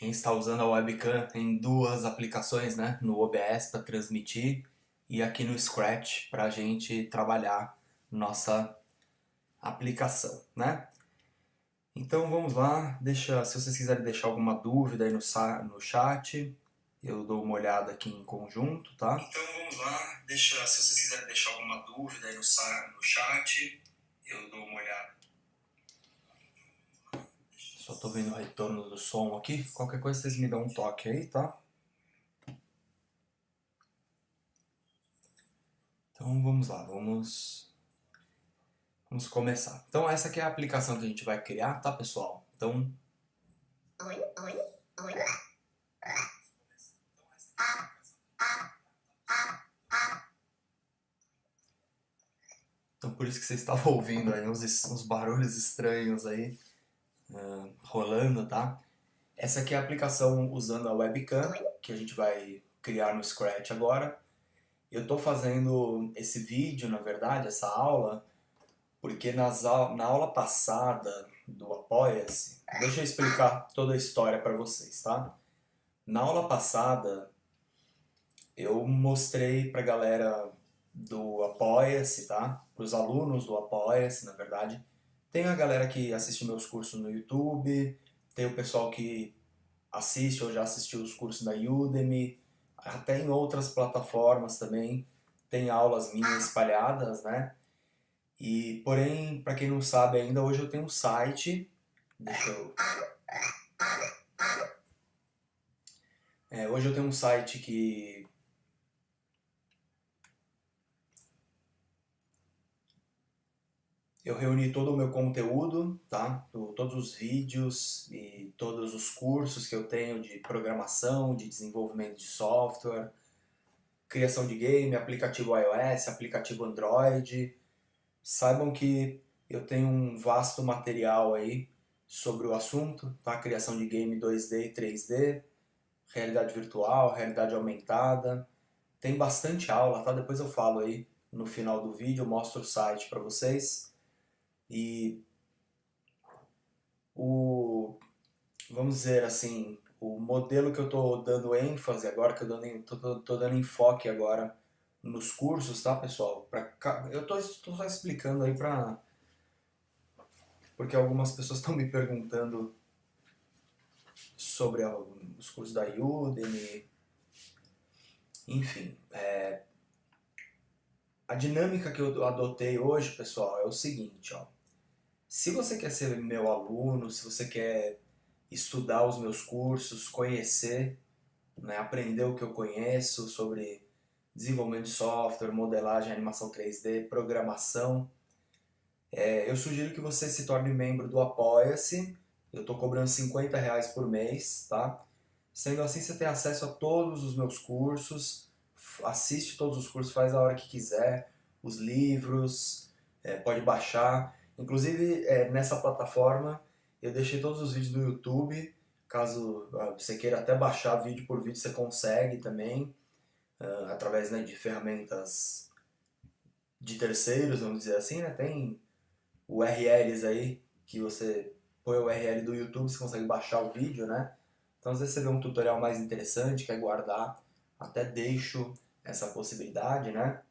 quem está usando a webcam em duas aplicações, né? No OBS para transmitir e aqui no Scratch para a gente trabalhar nossa aplicação, né? Então vamos lá, se vocês quiserem deixar alguma dúvida aí no chat, eu dou uma olhada aqui em conjunto, tá? Então vamos lá, se vocês quiserem deixar alguma dúvida aí no chat, eu dou uma olhada. Só tô vendo o retorno do som aqui. Qualquer coisa vocês me dão um toque aí, tá? Então vamos lá, vamos começar. Então essa aqui é a aplicação que a gente vai criar, tá, pessoal? Então por isso que vocês estavam ouvindo aí uns barulhos estranhos aí rolando, tá? Essa aqui é a aplicação usando a webcam que a gente vai criar no Scratch agora. Eu tô fazendo esse vídeo, na verdade, essa aula, porque na aula passada do Apoia-se, deixa eu explicar toda a história para vocês, tá? Na aula passada, eu mostrei pra galera do Apoia-se, tá? Para os alunos do Apoia-se, na verdade. Tem a galera que assiste meus cursos no YouTube, tem o pessoal que assiste ou já assistiu os cursos da Udemy, até em outras plataformas também tem aulas minhas espalhadas, né? E, porém, para quem não sabe ainda, hoje eu tenho um site, hoje eu tenho um site que eu reuni todo o meu conteúdo, tá? Todos os vídeos e todos os cursos que eu tenho de programação, de desenvolvimento de software, criação de game, aplicativo iOS, aplicativo Android. Saibam que eu tenho um vasto material aí sobre o assunto, tá? Criação de game 2D e 3D, realidade virtual, realidade aumentada. Tem bastante aula, tá? Depois eu falo aí no final do vídeo, eu mostro o site para vocês. E vamos dizer assim, o modelo que eu estou dando ênfase agora, que eu tô dando enfoque agora nos cursos, tá, pessoal? Eu tô só explicando aí porque algumas pessoas estão me perguntando sobre os cursos da Udemy, enfim. A dinâmica que eu adotei hoje, pessoal, é o seguinte, ó. Se você quer ser meu aluno, se você quer estudar os meus cursos, conhecer, né, aprender o que eu conheço sobre desenvolvimento de software, modelagem, animação 3D, programação, eu sugiro que você se torne membro do Apoia-se. Eu estou cobrando R$ 50 por mês, tá? Sendo assim, você tem acesso a todos os meus cursos, assiste todos os cursos, faz a hora que quiser, os livros, pode baixar. Inclusive, nessa plataforma, eu deixei todos os vídeos no YouTube. Caso você queira até baixar vídeo por vídeo, você consegue também, através, né, de ferramentas de terceiros, vamos dizer assim, né? Tem URLs aí, que você põe o URL do YouTube, você consegue baixar o vídeo, né? Então, às vezes você vê um tutorial mais interessante, quer guardar, até deixo essa possibilidade, né?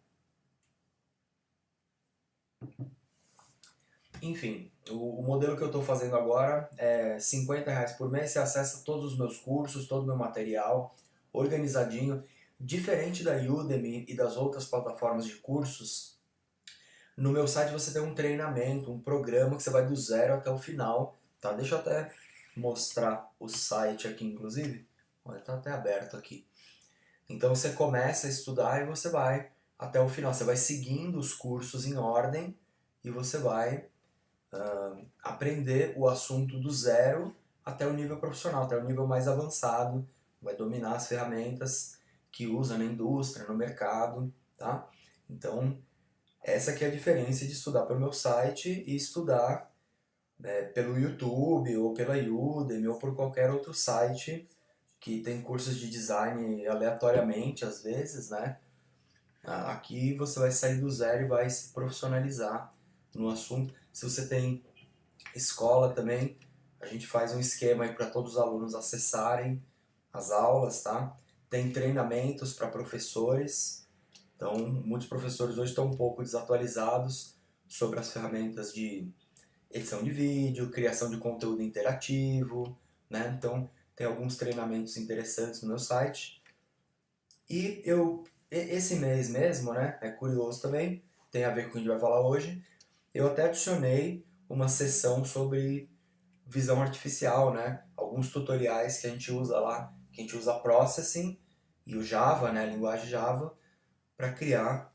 Enfim, o modelo que eu estou fazendo agora é R$ 50 por mês, você acessa todos os meus cursos, todo o meu material, organizadinho. Diferente da Udemy e das outras plataformas de cursos, no meu site você tem um treinamento, um programa que você vai do zero até o final, tá? Deixa eu até mostrar o site aqui, inclusive. Olha, tá até aberto aqui. Então você começa a estudar e você vai até o final. Você vai seguindo os cursos em ordem e você vai aprender o assunto do zero até o nível profissional, até o nível mais avançado. Vai dominar as ferramentas que usa na indústria, no mercado, tá? Então, essa aqui é a diferença de estudar pelo meu site e estudar pelo YouTube ou pela Udemy ou por qualquer outro site que tem cursos de design aleatoriamente às vezes, né? Aqui você vai sair do zero e vai se profissionalizar no assunto. Se você tem escola também, A gente faz um esquema aí para todos os alunos acessarem as aulas, tá? Tem treinamentos para professores. Então, muitos professores hoje estão um pouco desatualizados sobre as ferramentas de edição de vídeo, criação de conteúdo interativo, né? Então, tem alguns treinamentos interessantes no meu site. E esse mês mesmo, né? É curioso também, tem a ver com o que a gente vai falar hoje. Eu até adicionei uma sessão sobre visão artificial, né? Alguns tutoriais que a gente usa lá, que a gente usa Processing e o Java, né? A linguagem Java, para criar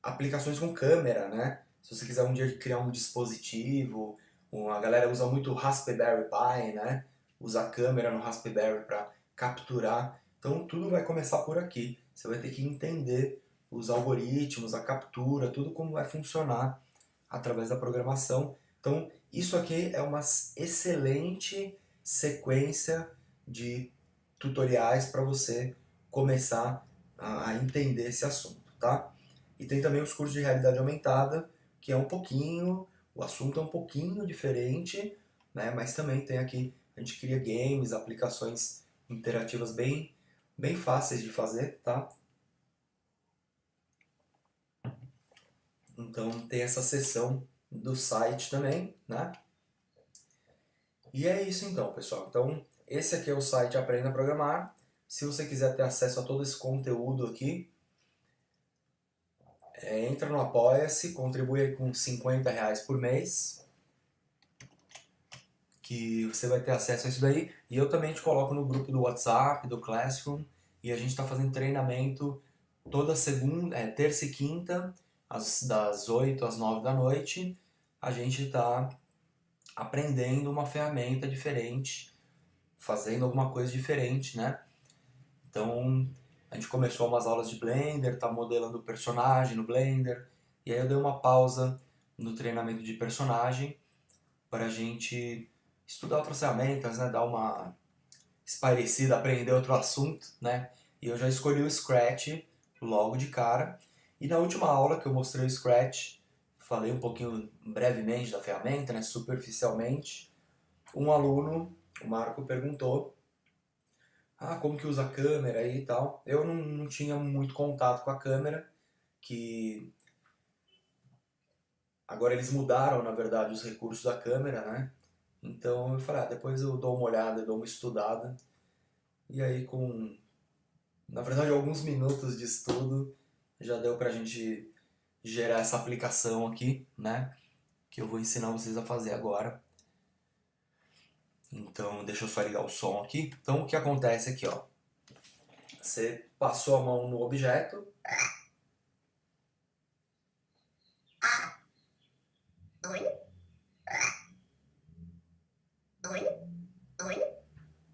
aplicações com câmera, né? Se você quiser um dia criar um dispositivo, a galera usa muito o Raspberry Pi, né? Usa a câmera no Raspberry para capturar. Então tudo vai começar por aqui. Você vai ter que entender os algoritmos, a captura, tudo como vai funcionar através da programação. Então isso aqui é uma excelente sequência de tutoriais para você começar a entender esse assunto, tá? E tem também os cursos de realidade aumentada, que é um pouquinho, o assunto é um pouquinho diferente, né? Mas também tem aqui, a gente cria games, aplicações interativas bem fáceis de fazer, tá? Então tem essa seção do site também, né? E é isso então, pessoal. Então esse aqui é o site Aprenda a Programar. Se você quiser ter acesso a todo esse conteúdo aqui, entra no Apoia-se, contribui com R$ 50 por mês, que você vai ter acesso a isso daí. E eu também te coloco no grupo do WhatsApp, do Classroom, e a gente está fazendo treinamento toda segunda, terça e quinta, das 8 às 9 da noite. A gente está aprendendo uma ferramenta diferente, fazendo alguma coisa diferente, né? Então, a gente começou umas aulas de Blender, tá modelando o personagem no Blender, e aí eu dei uma pausa no treinamento de personagem para a gente estudar outras ferramentas, né? Dar uma espairecida, aprender outro assunto, né? E eu já escolhi o Scratch logo de cara. E na última aula que eu mostrei o Scratch, falei um pouquinho brevemente da ferramenta, né? Superficialmente, um aluno, o Marco, perguntou como que usa a câmera aí e tal. Eu não tinha muito contato com a câmera, que agora eles mudaram, na verdade, os recursos da câmera, né? Então eu falei, depois eu dou uma olhada, dou uma estudada. E aí na verdade, alguns minutos de estudo, já deu pra gente gerar essa aplicação aqui, né? Que eu vou ensinar vocês a fazer agora. Então, deixa eu só ligar o som aqui. Então, o que acontece aqui, ó? Você passou a mão no objeto.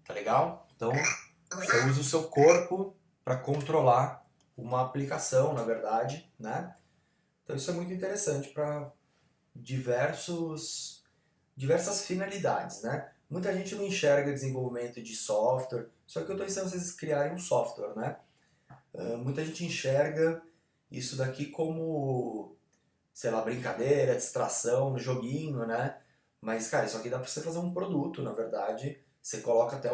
Tá legal? Então, você usa o seu corpo para controlar uma aplicação, na verdade, né? Então, isso é muito interessante para diversas finalidades, né? Muita gente não enxerga desenvolvimento de software, só que eu estou ensinando vocês a criarem um software, né? Muita gente enxerga isso daqui como, sei lá, brincadeira, distração, joguinho, né? Mas, cara, isso aqui dá pra você fazer um produto, na verdade. Você coloca até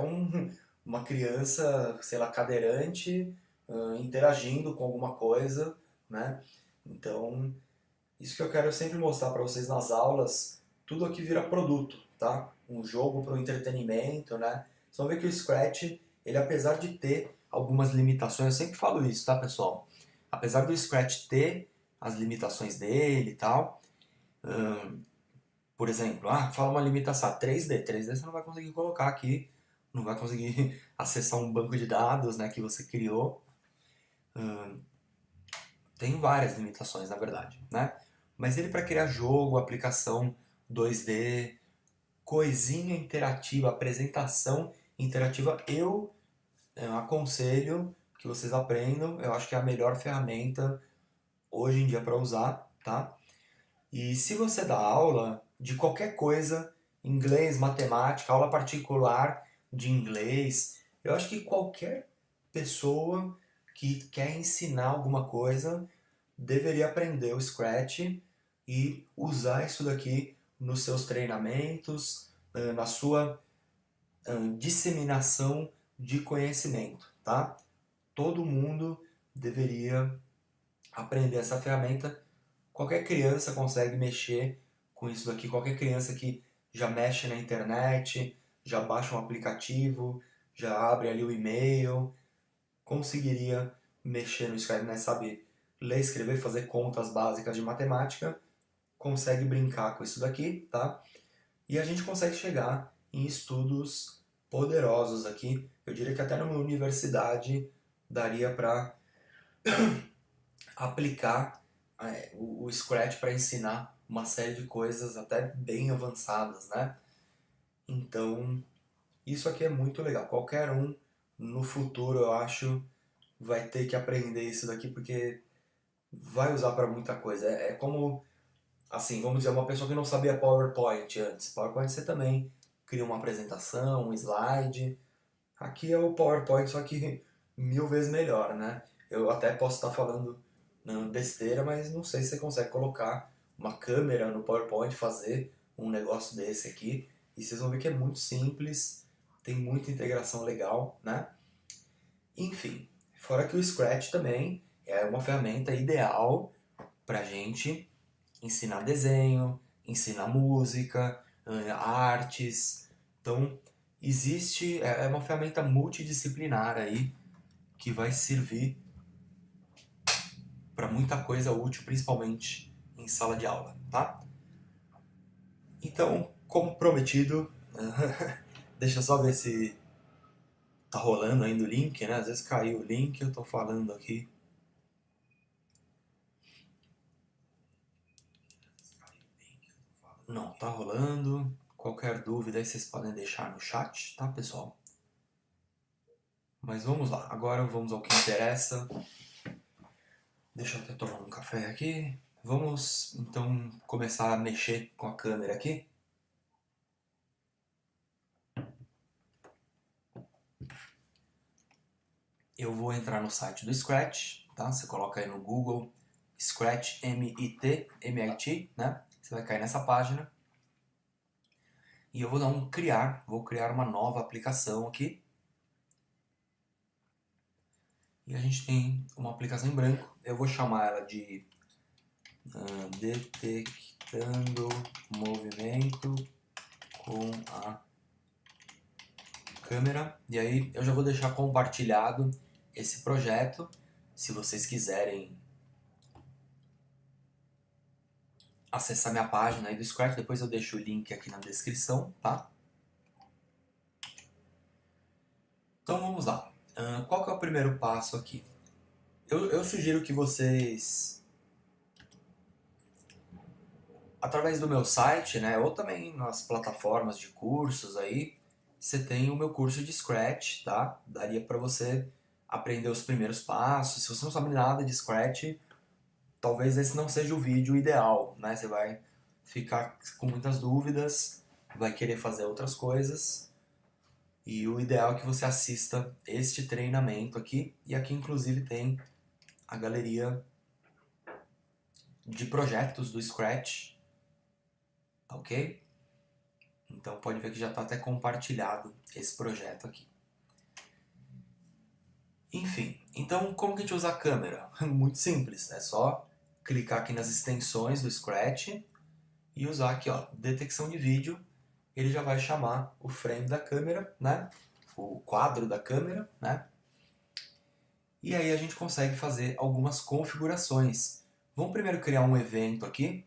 uma criança, sei lá, cadeirante, interagindo com alguma coisa, né? Então, isso que eu quero sempre mostrar para vocês nas aulas, tudo aqui vira produto, tá? Um jogo para o entretenimento, né? Vocês vão ver que o Scratch, ele apesar de ter algumas limitações, eu sempre falo isso, tá, pessoal? Apesar do Scratch ter as limitações dele e tal, por exemplo, fala uma limitação, 3D. 3D você não vai conseguir colocar aqui, não vai conseguir acessar um banco de dados, né, que você criou. Tem várias limitações, na verdade, né? Mas ele para criar jogo, aplicação 2D, coisinha interativa, apresentação interativa, eu aconselho que vocês aprendam. Eu acho que é a melhor ferramenta hoje em dia para usar, tá? E se você dá aula de qualquer coisa, inglês, matemática, aula particular de inglês, eu acho que qualquer pessoa que quer ensinar alguma coisa deveria aprender o Scratch e usar isso daqui nos seus treinamentos, na sua disseminação de conhecimento, tá? Todo mundo deveria aprender essa ferramenta. Qualquer criança consegue mexer com isso daqui, qualquer criança que já mexe na internet, já baixa um aplicativo, já abre ali o e-mail, conseguiria mexer no Scratch, né? Sabe ler, escrever, fazer contas básicas de matemática, consegue brincar com isso daqui, tá? E a gente consegue chegar em estudos poderosos aqui. Eu diria que até numa universidade daria para aplicar o Scratch para ensinar uma série de coisas até bem avançadas, né? Então, isso aqui é muito legal. Qualquer um no futuro, eu acho, vai ter que aprender isso daqui porque vai usar para muita coisa. É como, assim, vamos dizer, uma pessoa que não sabia PowerPoint antes. PowerPoint você também cria uma apresentação, um slide. Aqui é o PowerPoint, só que 1000 vezes melhor, né? Eu até posso estar falando besteira, mas não sei se você consegue colocar uma câmera no PowerPoint, fazer um negócio desse aqui. E vocês vão ver que é muito simples, tem muita integração legal, né? Enfim, fora que o Scratch também é uma ferramenta ideal para gente ensinar desenho, ensinar música, artes. Então, existe, é uma ferramenta multidisciplinar aí que vai servir para muita coisa útil, principalmente em sala de aula, tá? Então, como prometido, deixa eu só ver se tá rolando ainda o link, né? Às vezes caiu o link, eu tô falando aqui. Não, tá rolando. Qualquer dúvida aí vocês podem deixar no chat, tá, pessoal? Mas vamos lá, agora vamos ao que interessa. Deixa eu até tomar um café aqui. Vamos então começar a mexer com a câmera aqui. Eu vou entrar no site do Scratch, tá? Você coloca aí no Google Scratch MIT, né? Você vai cair nessa página. E eu vou dar um criar, vou criar uma nova aplicação aqui. E a gente tem uma aplicação em branco. Eu vou chamar ela de detectando movimento com a câmera. E aí eu já vou deixar compartilhado esse projeto. Se vocês quiserem acessar minha página aí do Scratch, depois eu deixo o link aqui na descrição, tá? Então vamos lá. Qual que é o primeiro passo aqui? Eu sugiro que vocês, através do meu site, né, ou também nas plataformas de cursos aí, você tem o meu curso de Scratch, tá? Daria para você aprender os primeiros passos. Se você não sabe nada de Scratch, talvez esse não seja o vídeo ideal, né? Você vai ficar com muitas dúvidas, vai querer fazer outras coisas. E o ideal é que você assista este treinamento aqui. E aqui inclusive tem a galeria de projetos do Scratch, tá ok? Então pode ver que já está até compartilhado esse projeto aqui. Enfim, então como que a gente usa a câmera? Muito simples, é só clicar aqui nas extensões do Scratch e usar aqui, ó, detecção de vídeo. Ele já vai chamar o frame da câmera, né? O quadro da câmera, né? E aí a gente consegue fazer algumas configurações. Vamos primeiro criar um evento aqui,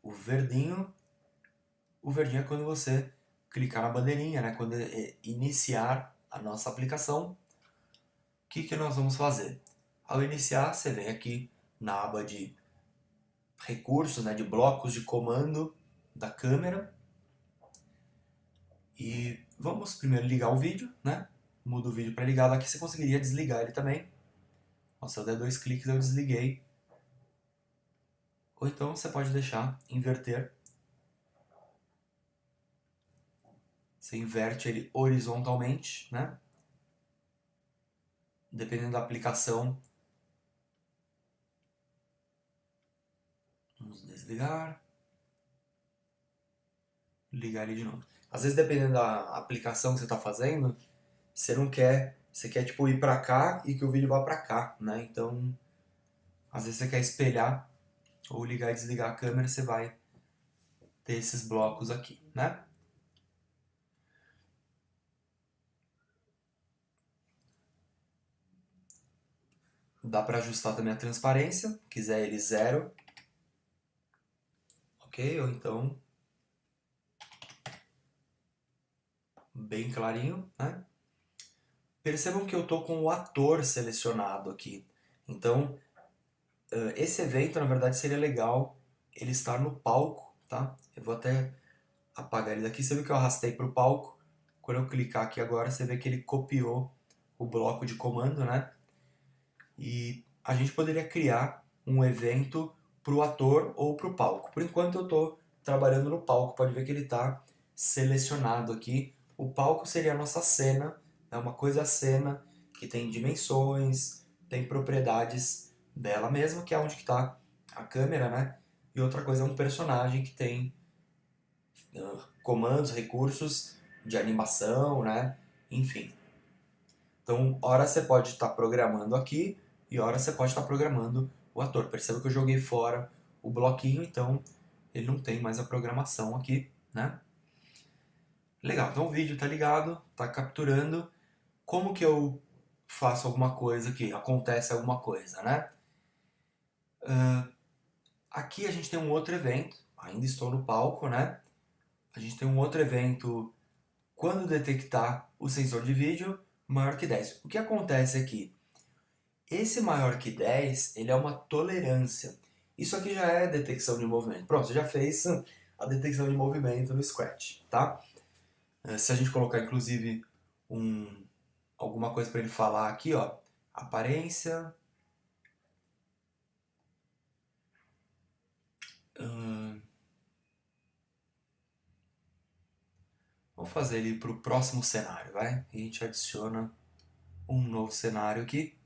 o verdinho. O verdinho é quando você clicar na bandeirinha, né? Quando iniciar a nossa aplicação. O que nós vamos fazer? Ao iniciar, você vem aqui na aba de recursos, né, de blocos de comando da câmera. E vamos primeiro ligar o vídeo, né? Muda o vídeo para ligado. Aqui você conseguiria desligar ele também. Se eu der 2 cliques eu desliguei. Ou então você pode deixar inverter. Você inverte ele horizontalmente, né? Dependendo da aplicação. Vamos desligar. ligar ele de novo. Às vezes, dependendo da aplicação que você está fazendo, você não quer, você quer tipo ir para cá e que o vídeo vá para cá, né? Então, às vezes você quer espelhar ou ligar e desligar a câmera, você vai ter esses blocos aqui, né? Dá para ajustar também a transparência, quiser ele 0, ok? Ou então bem clarinho, né? Percebam que eu tô com o ator selecionado aqui. Então, esse evento, na verdade, seria legal ele estar no palco, tá? Eu vou até apagar ele daqui. Você viu que eu arrastei para o palco? Quando eu clicar aqui agora, você vê que ele copiou o bloco de comando, né? E a gente poderia criar um evento para o ator ou para o palco. Por enquanto eu estou trabalhando no palco, pode ver que ele está selecionado aqui. O palco seria a nossa cena, é uma coisa cena que tem dimensões, tem propriedades dela mesma, que é onde está a câmera, né? E outra coisa é um personagem que tem comandos, recursos de animação, né? Enfim. Então, hora você pode estar programando aqui e hora você pode estar programando o ator. Perceba que eu joguei fora o bloquinho, então ele não tem mais a programação aqui, né? Legal, então o vídeo tá ligado, tá capturando. Como que eu faço alguma coisa aqui? Acontece alguma coisa, né? Aqui a gente tem um outro evento, ainda estou no palco, né? A gente tem um outro evento quando detectar o sensor de vídeo maior que 10. O que acontece aqui? Esse maior que 10, ele é uma tolerância. Isso aqui já é detecção de movimento. Pronto, você já fez a detecção de movimento no Scratch, tá? Se a gente colocar, inclusive, alguma coisa para ele falar aqui, ó, aparência, vamos fazer ele para o próximo cenário, vai? E a gente adiciona um novo cenário aqui.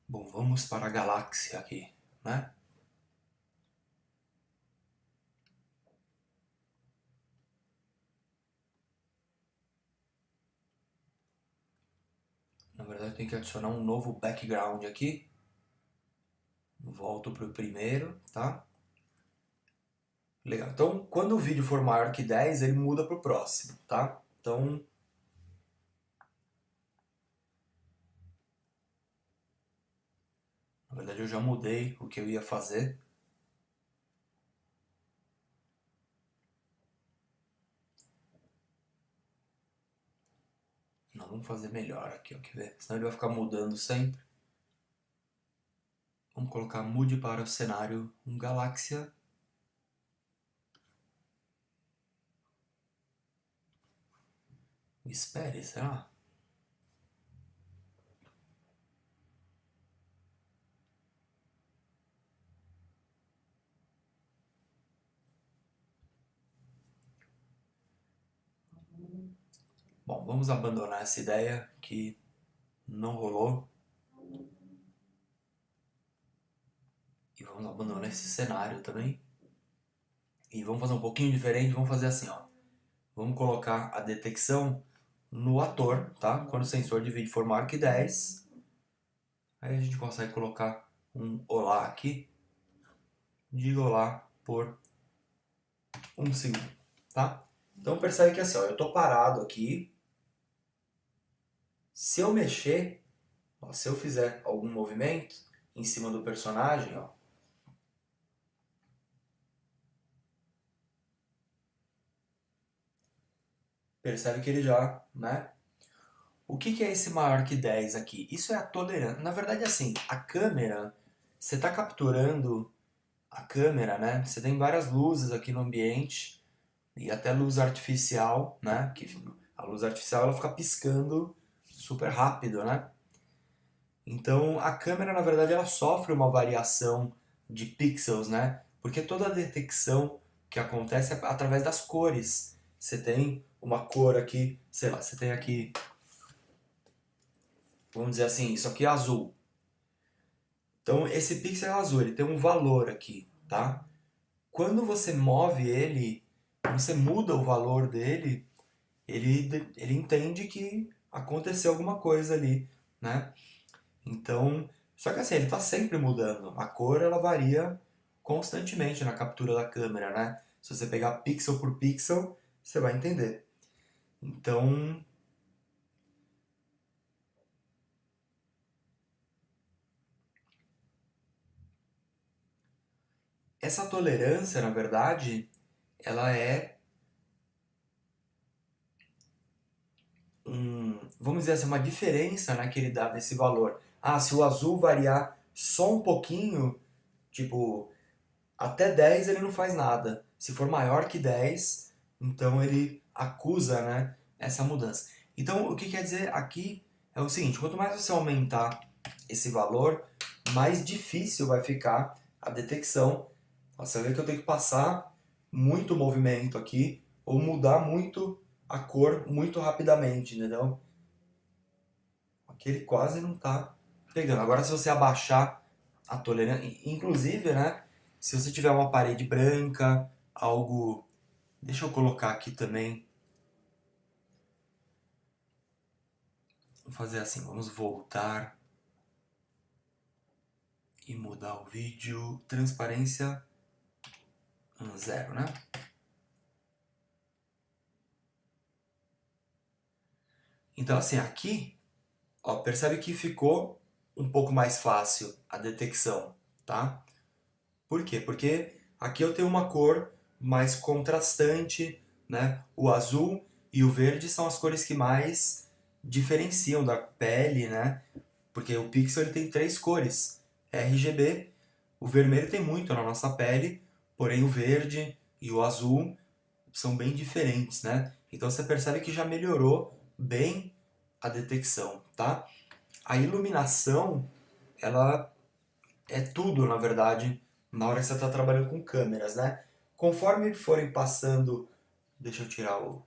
Bom, vamos para a galáxia aqui, né? Na verdade, eu tenho que adicionar um novo background aqui. Volto para o primeiro, tá? Legal. Então, quando o vídeo for maior que 10, ele muda para o próximo, tá? Então, na verdade, eu já mudei o que eu ia fazer. Não, vamos fazer melhor aqui, ó, quer ver? Senão ele vai ficar mudando sempre. Vamos colocar mude para o cenário galáxia. Espere, será? Bom, vamos abandonar essa ideia que não rolou. E vamos abandonar esse cenário também. E vamos fazer um pouquinho diferente, vamos fazer assim, ó. Vamos colocar a detecção no ator, tá? Quando o sensor de vídeo for maior que 10, aí a gente consegue colocar um olá aqui. Diga olá por 1 segundo, tá? Então percebe que assim, ó, eu tô parado aqui. Se eu mexer, ó, se eu fizer algum movimento em cima do personagem, ó, percebe que ele já, né? O que é esse maior que 10 aqui? Isso é a tolerância. Na verdade, assim, a câmera, você está capturando a câmera, né? Você tem várias luzes aqui no ambiente e até luz artificial, né? Que a luz artificial ela fica piscando super rápido, né? Então a câmera, na verdade, ela sofre uma variação de pixels, né? Porque toda a detecção que acontece é através das cores. Você tem uma cor aqui, sei lá, você tem aqui, vamos dizer assim, isso aqui é azul. Então esse pixel é azul, ele tem um valor aqui, tá? quando você move ele, quando você muda o valor dele, ele entende que aconteceu alguma coisa ali, né? Então, só que assim, ele está sempre mudando. A cor ela varia constantemente na captura da câmera, né? Se você pegar pixel por pixel, você vai entender. Então, essa tolerância, na verdade, ela é vamos dizer assim, uma diferença, né, que ele dá desse valor. Ah, se o azul variar só um pouquinho, tipo, até 10 ele não faz nada. Se for maior que 10, então ele acusa, né, essa mudança. Então, o que quer dizer aqui é o seguinte, quanto mais você aumentar esse valor, mais difícil vai ficar a detecção. Você vê que eu tenho que passar muito movimento aqui, ou mudar muito a cor muito rapidamente, entendeu? Aqui ele quase não está pegando. Agora, se você abaixar a tolerância, inclusive, né, se você tiver uma parede branca, algo. Deixa eu colocar aqui também. Vamos fazer assim, vamos voltar e mudar o vídeo. Transparência 0, né? Então, assim, aqui, ó, percebe que ficou um pouco mais fácil a detecção, tá? Por quê? Porque aqui eu tenho uma cor mais contrastante, né? O azul e o verde são as cores que mais diferenciam da pele, né? Porque o pixel ele tem três cores, RGB. O vermelho tem muito na nossa pele, porém o verde e o azul são bem diferentes, né? Então você percebe que já melhorou bem a detecção, tá? A iluminação, ela é tudo, na verdade, na hora que você está trabalhando com câmeras, né? Conforme forem passando, deixa eu tirar o,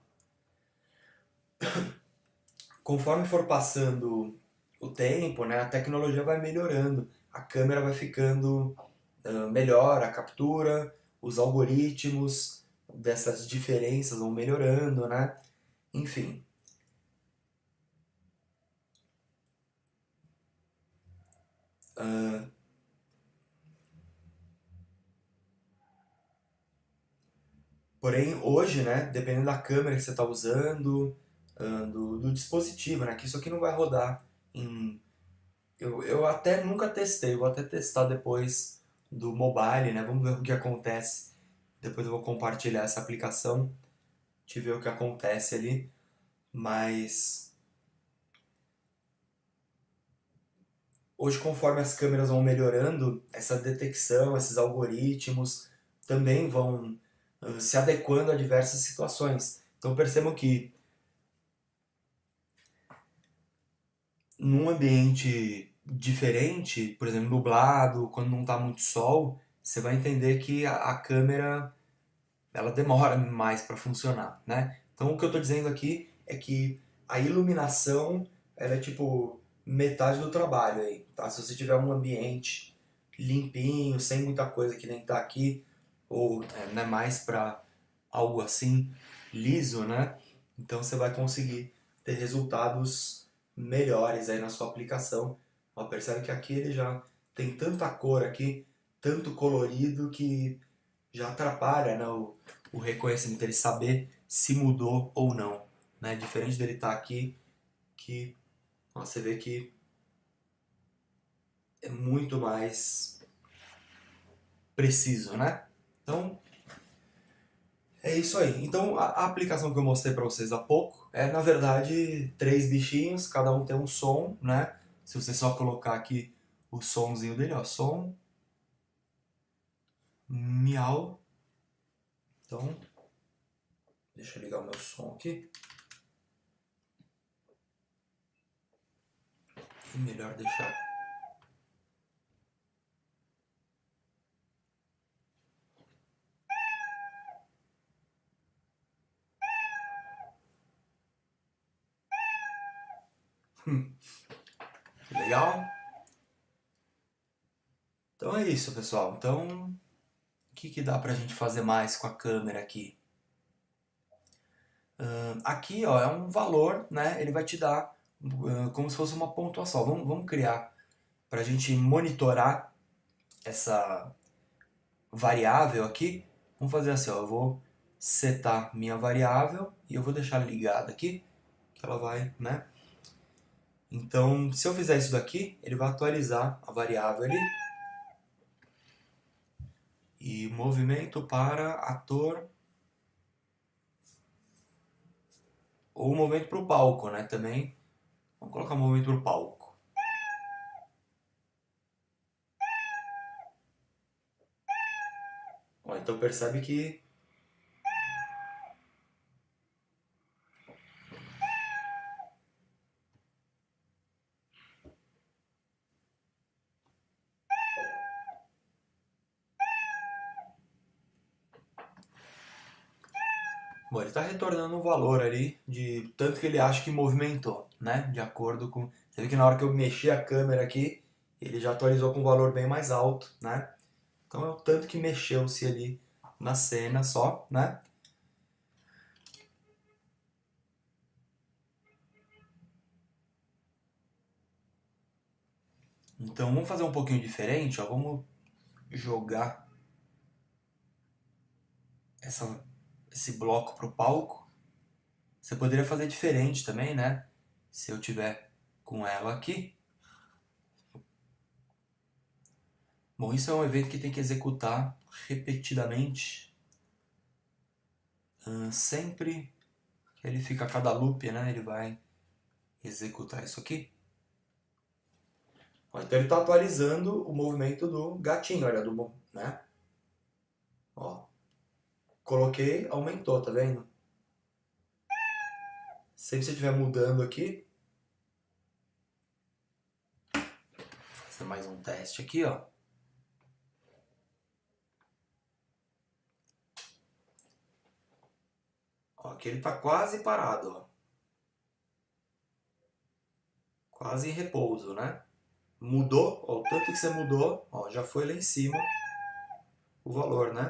conforme for passando o tempo, né, a tecnologia vai melhorando, a câmera vai ficando melhor, a captura, os algoritmos dessas diferenças vão melhorando, né? Enfim. Porém, hoje, né, dependendo da câmera que você está usando, do dispositivo, né, que isso aqui não vai rodar em eu até nunca testei, vou até testar depois do mobile, né? Vamos ver o que acontece. Depois eu vou compartilhar essa aplicação, te ver o que acontece ali. Mas hoje, conforme as câmeras vão melhorando, essa detecção, esses algoritmos também vão se adequando a diversas situações. Então percebam que num ambiente diferente, por exemplo, nublado, quando não está muito sol, você vai entender que a câmera ela demora mais para funcionar, né? Então o que eu estou dizendo aqui é que a iluminação ela é tipo metade do trabalho aí, tá? Se você tiver um ambiente limpinho, sem muita coisa que nem tá aqui, ou né, mais para algo assim liso, né? Então você vai conseguir ter resultados melhores aí na sua aplicação. Ó, percebe que aqui ele já tem tanta cor aqui, tanto colorido que já atrapalha, né, o reconhecimento, ele saber se mudou ou não, né? Diferente dele estar aqui, que ó, você vê que é muito mais preciso, né? Então, é isso aí. Então, a aplicação que eu mostrei para vocês há pouco é, na verdade, três bichinhos, cada um tem um som, né? Se você só colocar aqui o somzinho dele, ó, som, miau. Então, deixa eu ligar o meu som aqui. É melhor deixar. Legal? Então é isso, pessoal. Então, que dá pra gente fazer mais com a câmera aqui? Aqui, ó, é um valor, né? Ele vai te dar como se fosse uma pontuação. Vamos criar para a gente monitorar essa variável aqui. Vamos fazer assim, ó, eu vou setar minha variável e eu vou deixar ligada aqui, que ela vai, né? Então, se eu fizer isso daqui, ele vai atualizar a variável ali. E movimento para ator ou movimento para o palco, né? Também. Vamos colocar movimento para o palco. Ó, então percebe que bom, ele está retornando um valor ali de tanto que ele acha que movimentou, né? De acordo com... Você vê que na hora que eu mexi a câmera aqui, ele já atualizou com um valor bem mais alto, né? Então é o tanto que mexeu-se ali na cena só, né? Então vamos fazer um pouquinho diferente, ó. Vamos jogar esse bloco pro palco. Você poderia fazer diferente também, né? Se eu tiver com ela aqui. Bom, isso é um evento que tem que executar repetidamente. Sempre que ele fica a cada loop, né? Ele vai executar isso aqui. Ó, então ele está atualizando o movimento do gatinho, olha, né? Ó, coloquei, aumentou, tá vendo? Sempre que você estiver mudando aqui, vou fazer mais um teste aqui, ó. Ó, aqui ele está quase parado, ó. Quase em repouso, né? Mudou, ó, o tanto que você mudou, ó, já foi lá em cima o valor, né?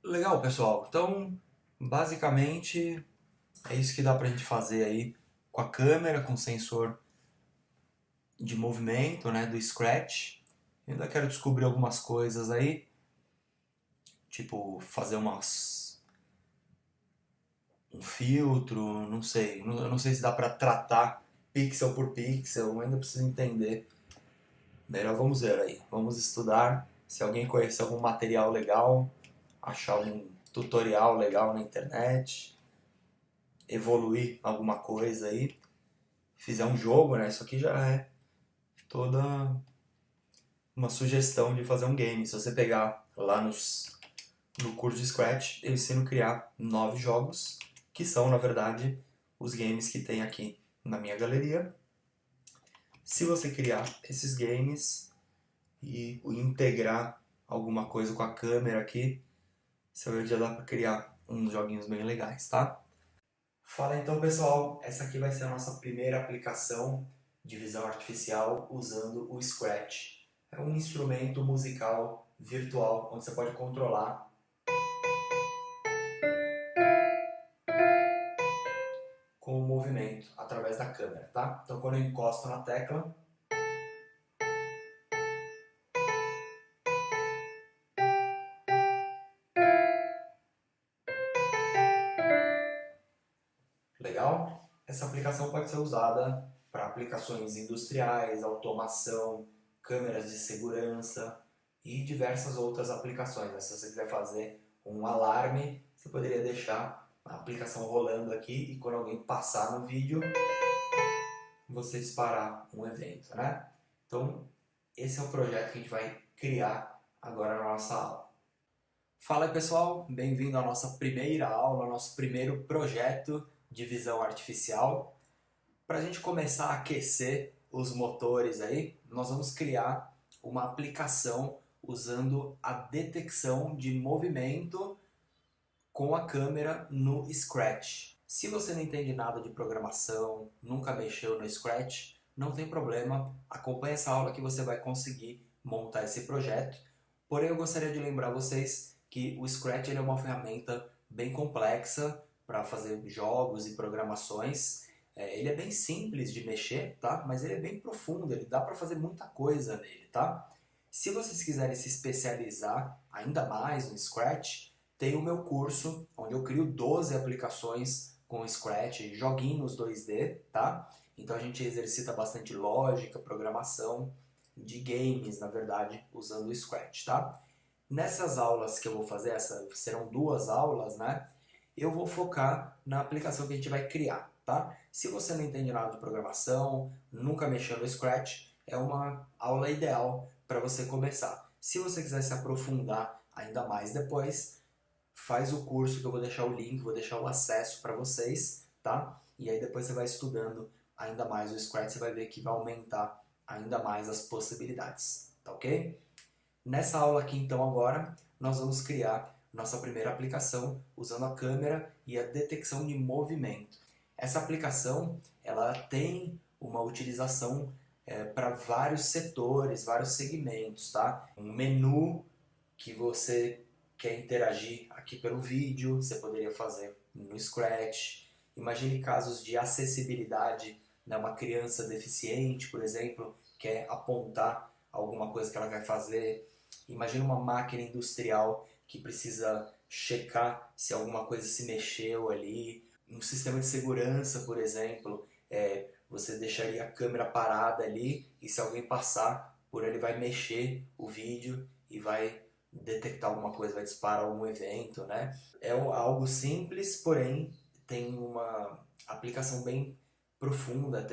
Legal, pessoal. Então, basicamente, é isso que dá pra gente fazer aí com a câmera, com o sensor de movimento, né, do Scratch. Eu ainda quero descobrir algumas coisas aí, tipo fazer um filtro, não sei. Eu não sei se dá pra tratar pixel por pixel, eu ainda preciso entender. Melhor vamos ver aí, vamos estudar. Se alguém conhecer algum material legal, achar um tutorial legal na internet, evoluir alguma coisa aí, fizer um jogo, né? Isso aqui já é toda uma sugestão de fazer um game. Se você pegar lá no curso de Scratch, eu ensino a criar 9 jogos, que são, na verdade, os games que tem aqui na minha galeria. Se você criar esses games e integrar alguma coisa com a câmera aqui, você vai ver que já dá para criar uns joguinhos bem legais, tá? Fala então, pessoal, essa aqui vai ser a nossa primeira aplicação de visão artificial usando o Scratch. É um instrumento musical virtual onde você pode controlar com o movimento através da câmera, tá? Então quando eu encosto na tecla, legal? Essa aplicação pode ser usada para aplicações industriais, automação, câmeras de segurança e diversas outras aplicações, né? Se você quiser fazer um alarme, você poderia deixar a aplicação rolando aqui e quando alguém passar no vídeo, você disparar um evento, né? Então, esse é o projeto que a gente vai criar agora na nossa aula. Fala aí, pessoal, bem-vindo à nossa primeira aula, ao nosso primeiro projeto de visão artificial. Para a gente começar a aquecer os motores aí, nós vamos criar uma aplicação usando a detecção de movimento com a câmera no Scratch. Se você não entende nada de programação, nunca mexeu no Scratch, não tem problema, acompanhe essa aula que você vai conseguir montar esse projeto. Porém, eu gostaria de lembrar vocês que o Scratch ele é uma ferramenta bem complexa para fazer jogos e programações. Ele é bem simples de mexer, tá? Mas ele é bem profundo, ele dá para fazer muita coisa nele, tá? Se vocês quiserem se especializar ainda mais no Scratch, tem o meu curso, onde eu crio 12 aplicações com Scratch, joguinhos 2D, tá? Então a gente exercita bastante lógica, programação de games, na verdade, usando o Scratch, tá? Nessas aulas que eu vou fazer, serão 2 aulas, né? Eu vou focar na aplicação que a gente vai criar, tá? Se você não entende nada de programação, nunca mexeu no Scratch, é uma aula ideal para você começar. Se você quiser se aprofundar ainda mais depois, faz o curso que eu vou deixar o link, vou deixar o acesso para vocês, tá? E aí depois você vai estudando ainda mais o Scratch, você vai ver que vai aumentar ainda mais as possibilidades, tá ok? Nessa aula aqui então agora, nós vamos criar nossa primeira aplicação usando a câmera e a detecção de movimento. Essa aplicação, ela tem uma utilização para vários setores, vários segmentos, tá? Um menu que você quer interagir aqui pelo vídeo, você poderia fazer no Scratch. Imagine casos de acessibilidade, né? Uma criança deficiente, por exemplo, quer apontar alguma coisa que ela vai fazer. Imagina uma máquina industrial que precisa checar se alguma coisa se mexeu ali. Um sistema de segurança, por exemplo, você deixaria a câmera parada ali e se alguém passar por ele vai mexer o vídeo e vai detectar alguma coisa, vai disparar algum evento, né? É algo simples, porém tem uma aplicação bem profunda,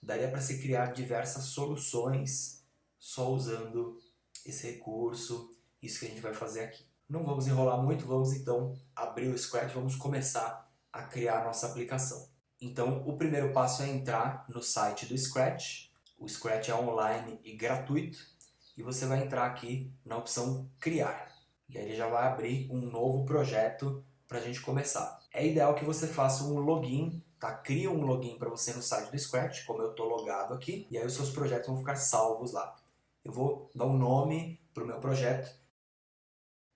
daria para se criar diversas soluções só usando esse recurso, isso que a gente vai fazer aqui. Não vamos enrolar muito, vamos então abrir o Scratch, vamos começar a criar a nossa aplicação. Então, o primeiro passo é entrar no site do Scratch. O Scratch é online e gratuito. E você vai entrar aqui na opção Criar. E aí ele já vai abrir um novo projeto para a gente começar. É ideal que você faça um login, tá? Cria um login para você no site do Scratch, como eu estou logado aqui. E aí os seus projetos vão ficar salvos lá. Eu vou dar um nome para o meu projeto.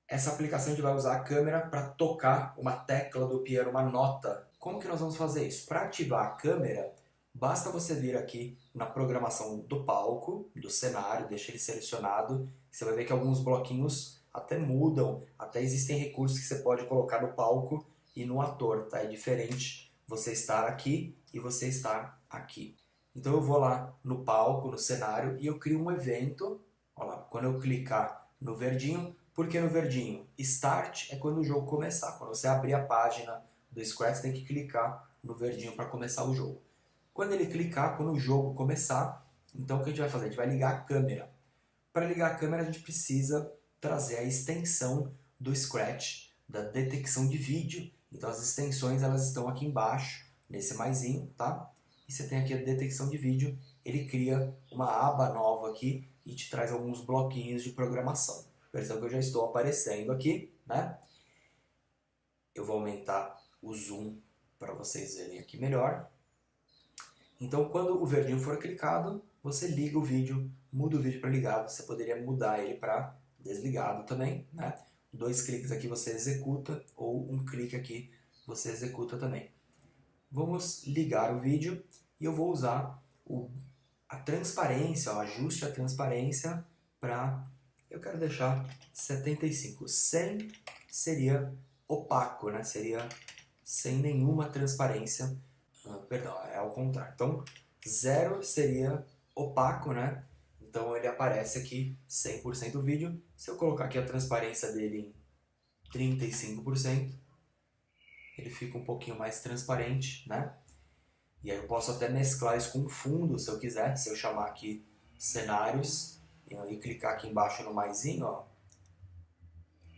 Essa aplicação a gente vai usar a câmera para tocar uma tecla do piano, uma nota. Como que nós vamos fazer isso? Para ativar a câmera, basta você vir aqui na programação do palco, do cenário, deixa ele selecionado. Você vai ver que alguns bloquinhos até mudam, até existem recursos que você pode colocar no palco e no ator, tá? É diferente você estar aqui e você estar aqui. Então eu vou lá no palco, no cenário, e eu crio um evento. Olha lá, quando eu clicar no verdinho, por que no verdinho? Start é quando o jogo começar. Quando você abrir a página do Scratch, você tem que clicar no verdinho para começar o jogo. Quando ele clicar, quando o jogo começar, então o que a gente vai fazer? A gente vai ligar a câmera. Para ligar a câmera, a gente precisa trazer a extensão do Scratch, da detecção de vídeo. Então as extensões elas estão aqui embaixo, nesse maisinho, tá? E você tem aqui a detecção de vídeo, ele cria uma aba nova aqui e te traz alguns bloquinhos de programação. Perceba que eu já estou aparecendo aqui, né? Eu vou aumentar o zoom para vocês verem aqui melhor. Então, quando o verdinho for clicado, você liga o vídeo, muda o vídeo para ligado. Você poderia mudar ele para desligado também, né? 2 cliques aqui você executa, ou um clique aqui você executa também. Vamos ligar o vídeo e eu vou usar a transparência, o ajuste a transparência para... Eu quero deixar 75. 100 seria opaco, né? Seria sem nenhuma transparência. Perdão, é ao contrário. Então, 0 seria opaco, né? Então ele aparece aqui 100% do vídeo. Se eu colocar aqui a transparência dele em 35%, ele fica um pouquinho mais transparente, né? E aí eu posso até mesclar isso com fundo, se eu quiser. Se eu chamar aqui cenários e aí clicar aqui embaixo no maisinho, ó,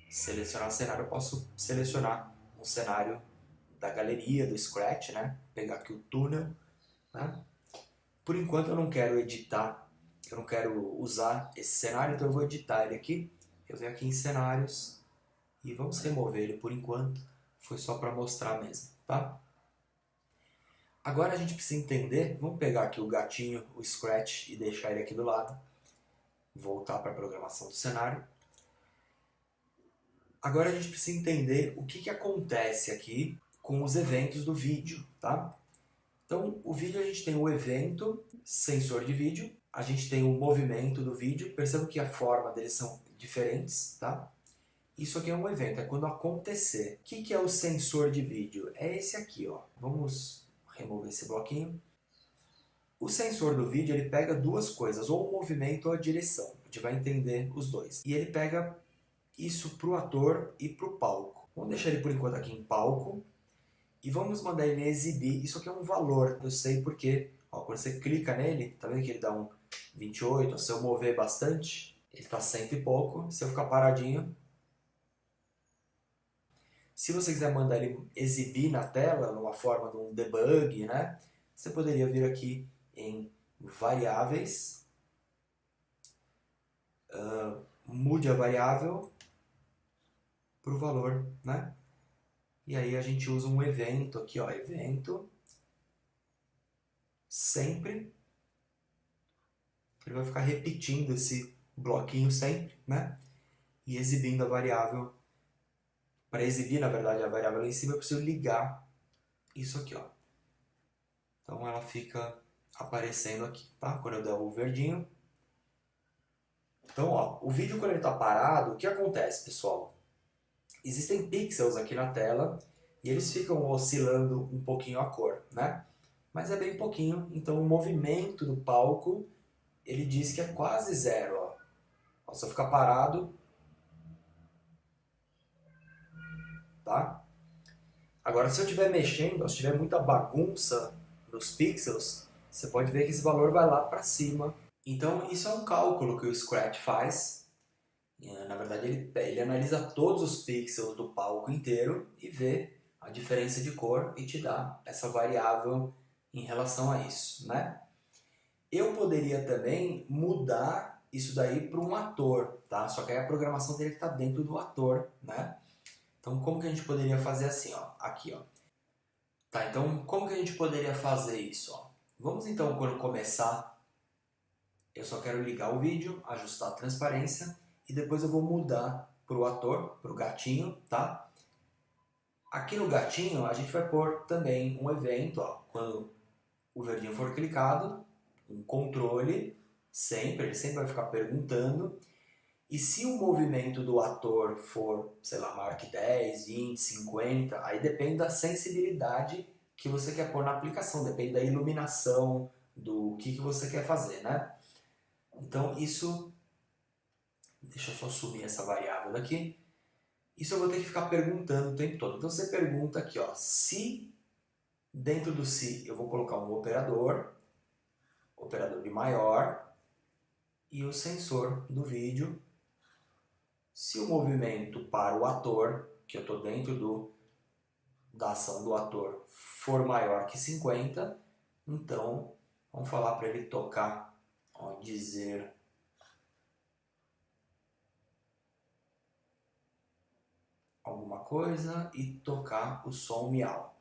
selecionar cenário, eu posso selecionar um cenário da galeria do Scratch, né? Pegar aqui o túnel, né? Por enquanto eu não quero editar, eu não quero usar esse cenário, então eu vou editar ele aqui. Eu venho aqui em cenários e vamos remover ele por enquanto. Foi só para mostrar mesmo, tá? Agora a gente precisa entender, vamos pegar aqui o gatinho, o Scratch, e deixar ele aqui do lado. voltar para a programação do cenário. Agora a gente precisa entender o que acontece aqui com os eventos do vídeo, tá? Então, o vídeo a gente tem o evento, sensor de vídeo, a gente tem o movimento do vídeo, perceba que a forma deles são diferentes, tá? Isso aqui é um evento, é quando acontecer. O que é o sensor de vídeo? É esse aqui, ó. Vamos remover esse bloquinho. O sensor do vídeo, ele pega duas coisas, ou o movimento ou a direção. A gente vai entender os dois. E ele pega isso para o ator e para o palco. Vamos deixar ele por enquanto aqui em palco. E vamos mandar ele exibir. Isso aqui é um valor, eu sei porque, ó, quando você clica nele, tá vendo que ele dá um 28? Se eu mover bastante, ele tá 100 e pouco. Se eu ficar paradinho, se você quiser mandar ele exibir na tela, numa forma de um debug, né? Você poderia vir aqui em variáveis, mude a variável para o valor, né? E aí a gente usa um evento aqui, ó, evento, sempre. Ele vai ficar repetindo esse bloquinho sempre, né? E exibindo a variável. Para exibir, na verdade, a variável lá em cima, eu preciso ligar isso aqui, ó. Então ela fica aparecendo aqui, tá? Quando eu der o verdinho. Então, ó, o vídeo quando ele está parado, o que acontece, pessoal? Existem pixels aqui na tela e eles ficam oscilando um pouquinho a cor, né? Mas é bem pouquinho, então o movimento do palco, ele diz que é quase zero, ó. Ó, se eu ficar parado, tá? Agora, se eu estiver mexendo, se tiver muita bagunça nos pixels, você pode ver que esse valor vai lá para cima. Então, isso é um cálculo que o Scratch faz. Na verdade, ele analisa todos os pixels do palco inteiro e vê a diferença de cor e te dá essa variável em relação a isso, né? Eu poderia também mudar isso daí para um ator, tá? Só que aí a programação dele está dentro do ator, né? Então, como que a gente poderia fazer assim, ó? Aqui, ó. Tá, então, como que a gente poderia fazer isso, ó? Vamos então, quando começar, eu só quero ligar o vídeo, ajustar a transparência e depois eu vou mudar para o ator, para o gatinho, tá? Aqui no gatinho a gente vai pôr também um evento, ó, quando o verdinho for clicado, um controle, sempre, ele sempre vai ficar perguntando. E se o movimento do ator for, sei lá, maior que 10, 20, 50, aí depende da sensibilidade que você quer pôr na aplicação, depende da iluminação, do que você quer fazer, né? Então isso, deixa eu só sumir essa variável daqui. Isso eu vou ter que ficar perguntando o tempo todo. Então você pergunta aqui, ó, se dentro do se eu vou colocar um operador de maior, e o sensor do vídeo. Se o movimento para o ator, que eu estou dentro da ação do ator, for maior que 50, então vamos falar para ele tocar, ó, dizer alguma coisa e tocar o som miau.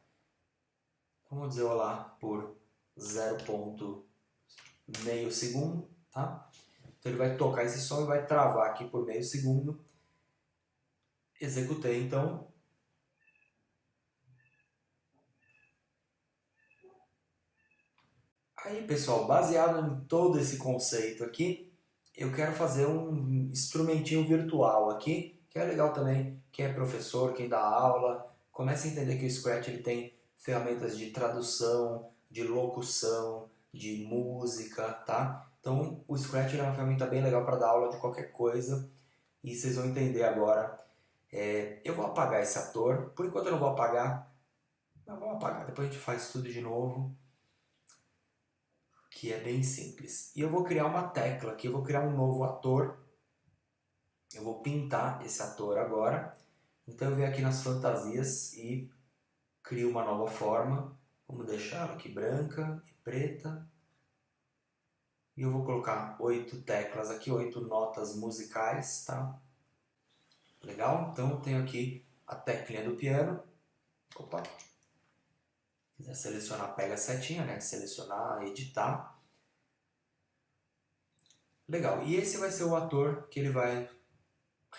Vamos dizer olá por 0,5 segundo, tá? Então ele vai tocar esse som e vai travar aqui por meio segundo. Executei então. Aí, pessoal, baseado em todo esse conceito aqui, eu quero fazer um instrumentinho virtual aqui, que é legal também, quem é professor, quem dá aula, comece a entender que o Scratch ele tem ferramentas de tradução, de locução, de música, tá? Então, o Scratch é uma ferramenta bem legal para dar aula de qualquer coisa, e vocês vão entender agora. Eu vou apagar esse ator, por enquanto eu não vou apagar, mas vamos apagar, depois a gente faz tudo de novo, que é bem simples. E eu vou criar uma tecla aqui, eu vou criar um novo ator. Eu vou pintar esse ator agora. Então eu venho aqui nas fantasias e crio uma nova forma. Vamos deixar ela aqui branca e preta. E eu vou colocar 8 teclas aqui, 8 notas musicais, tá? Legal? Então eu tenho aqui a teclinha do piano. Opa! Se quiser selecionar, pega a setinha, né? Selecionar, editar. Legal, e esse vai ser o ator que ele vai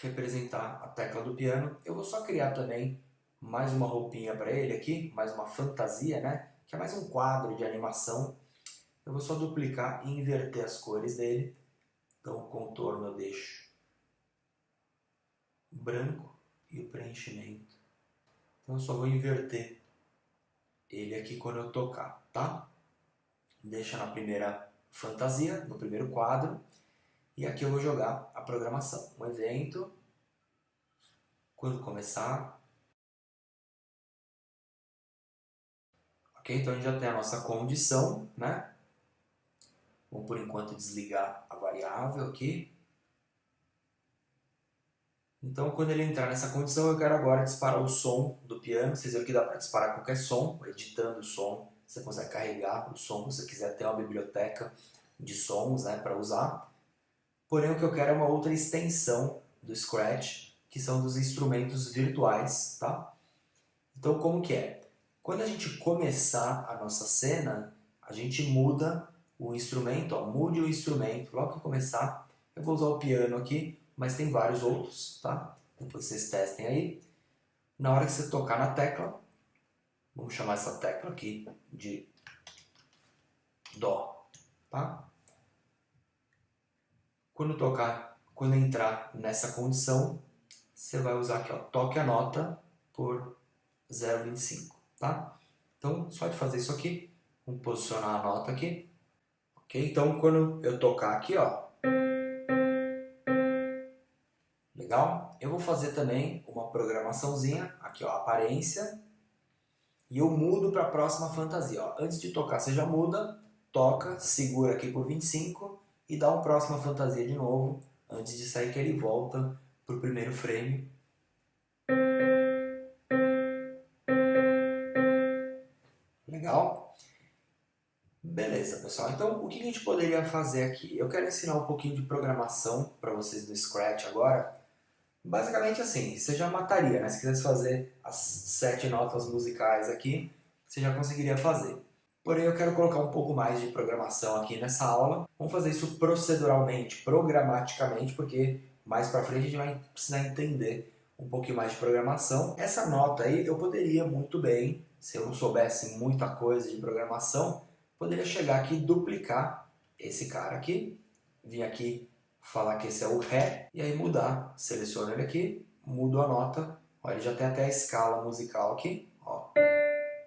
representar a tecla do piano. Eu vou só criar também mais uma roupinha para ele aqui, mais uma fantasia, né? Que é mais um quadro de animação. Eu vou só duplicar e inverter as cores dele. Então o contorno eu deixo branco e o preenchimento. Então eu só vou inverter ele aqui quando eu tocar, tá? Deixa na primeira fantasia, no primeiro quadro. E aqui eu vou jogar a programação. Um evento, quando começar. Ok? Então a gente já tem a nossa condição, né? Vou por enquanto desligar a variável aqui. Então quando ele entrar nessa condição eu quero agora disparar o som do piano. Vocês viram que dá para disparar qualquer som, editando o som. Você consegue carregar o som se você quiser ter uma biblioteca de sons, né, para usar. Porém o que eu quero é uma outra extensão do Scratch, que são dos instrumentos virtuais, tá? Então como que é? Quando a gente começar a nossa cena, a gente muda o instrumento, ó, mude o instrumento. Logo que começar, eu vou usar o piano aqui, mas tem vários outros, tá? Depois vocês testem aí. Na hora que você tocar na tecla, vamos chamar essa tecla aqui de Dó, tá? Quando tocar, quando entrar nessa condição, você vai usar aqui, ó, toque a nota por 0,25, tá? Então, só de fazer isso aqui, vamos posicionar a nota aqui. Ok? Então, quando eu tocar aqui, ó, legal? Eu vou fazer também uma programaçãozinha, aqui ó, aparência, e eu mudo para a próxima fantasia. Ó. Antes de tocar, você já muda, toca, segura aqui por 25 e dá uma próxima fantasia de novo, antes de sair que ele volta para o primeiro frame. Legal? Beleza, pessoal. Então, o que a gente poderia fazer aqui? Eu quero ensinar um pouquinho de programação para vocês do Scratch agora. Basicamente assim, você já mataria, né? Se quisesse fazer as 7 notas musicais aqui, você já conseguiria fazer. Porém, eu quero colocar um pouco mais de programação aqui nessa aula. Vamos fazer isso proceduralmente, programaticamente, porque mais pra frente a gente vai precisar entender um pouquinho mais de programação. Essa nota aí eu poderia muito bem, se eu não soubesse muita coisa de programação, poderia chegar aqui e duplicar esse cara aqui, vir aqui falar que esse é o Ré, e aí mudar, seleciono ele aqui, mudo a nota, ó, ele já tem até a escala musical aqui, ó,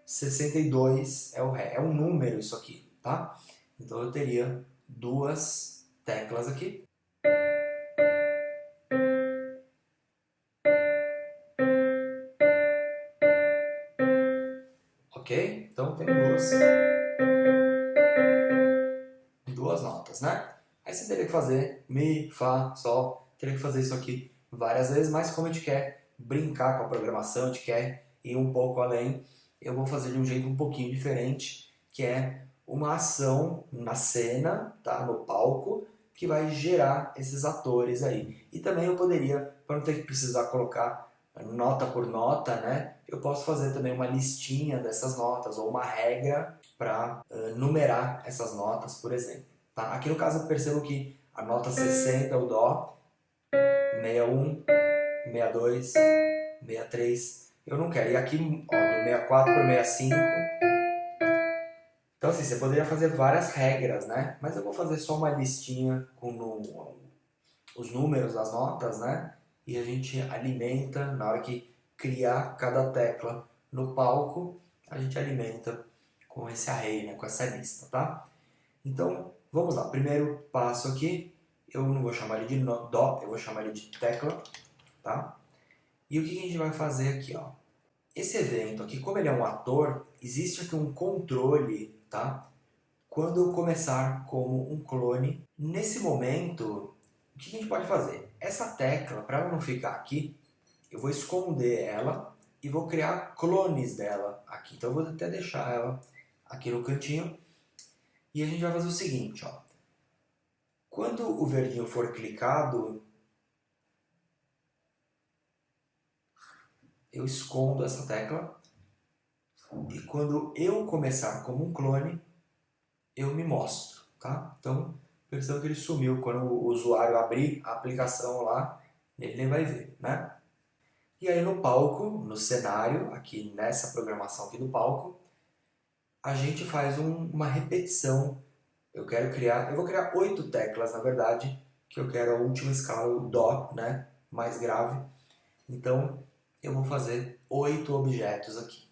62 é o Ré, é um número isso aqui, tá? Então eu teria duas teclas aqui, ok? Então tem duas notas, né? Aí você teria que fazer Mi, Fá, Sol, teria que fazer isso aqui várias vezes, mas como a gente quer brincar com a programação, a gente quer ir um pouco além, eu vou fazer de um jeito um pouquinho diferente, que é uma ação na cena, tá? No palco, que vai gerar esses atores aí. E também eu poderia, para não ter que precisar colocar nota por nota, né? Eu posso fazer também uma listinha dessas notas ou uma regra para numerar essas notas, por exemplo. Tá? Aqui no caso eu percebo que a nota 60 é o Dó, 61, 62, 63, eu não quero. E aqui, ó, do 64 para o 65. Então assim, você poderia fazer várias regras, né? Mas eu vou fazer só uma listinha com os números das notas, né? E a gente alimenta, na hora que criar cada tecla no palco, a gente alimenta com esse array, né? Com essa lista, tá? Então, vamos lá. Primeiro passo aqui, eu não vou chamar ele de Dó, eu vou chamar ele de tecla, tá? E o que a gente vai fazer aqui, ó? Esse evento aqui, como ele é um ator, existe aqui um controle, tá? Quando eu começar como um clone, nesse momento, o que a gente pode fazer? Essa tecla, para ela não ficar aqui, eu vou esconder ela e vou criar clones dela aqui. Então eu vou até deixar ela aqui no cantinho. E a gente vai fazer o seguinte, ó. Quando o verdinho for clicado, eu escondo essa tecla. E quando eu começar como um clone, eu me mostro, tá? Então, Perceba que ele sumiu. Quando o usuário abrir a aplicação lá, ele nem vai ver, né? E aí no palco, no cenário, aqui nessa programação aqui do palco, a gente faz uma repetição. Eu vou criar 8 teclas, na verdade, que eu quero a última escala, o Dó, né? Mais grave. Então, eu vou fazer 8 objetos aqui.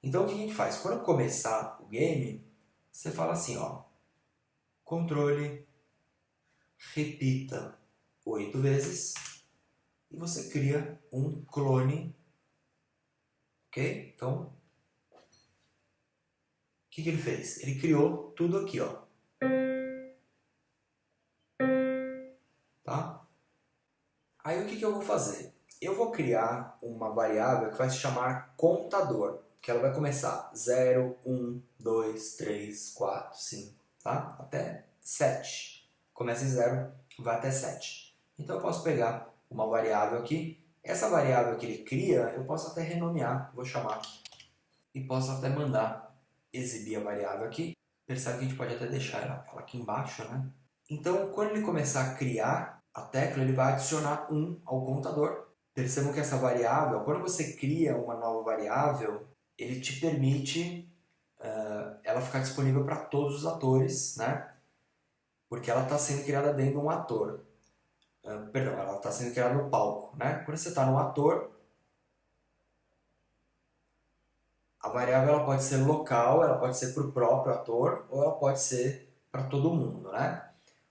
Então, o que a gente faz? Quando começar o game, você fala assim, ó, controle, repita 8 vezes e você cria um clone, ok? Então, o que ele fez? Ele criou tudo aqui, ó, tá? Aí o que eu vou fazer? Eu vou criar uma variável que vai se chamar contador, que ela vai começar 0, 1, 2, 3, 4, 5, tá? Até 7. Começa em 0, vai até 7. Então eu posso pegar uma variável aqui. Essa variável que ele cria, eu posso até renomear, vou chamar, e posso até mandar exibir a variável aqui. Percebe que a gente pode até deixar ela aqui embaixo, né? Então, quando ele começar a criar a tecla, ele vai adicionar 1 ao contador. Percebam que essa variável, quando você cria uma nova variável, ele te permite ela ficar disponível para todos os atores, né? Porque ela está sendo criada dentro de um ator. Perdão, ela está sendo criada no palco, né? Quando você está no ator, a variável ela pode ser local, ela pode ser para o próprio ator ou ela pode ser para todo mundo, né?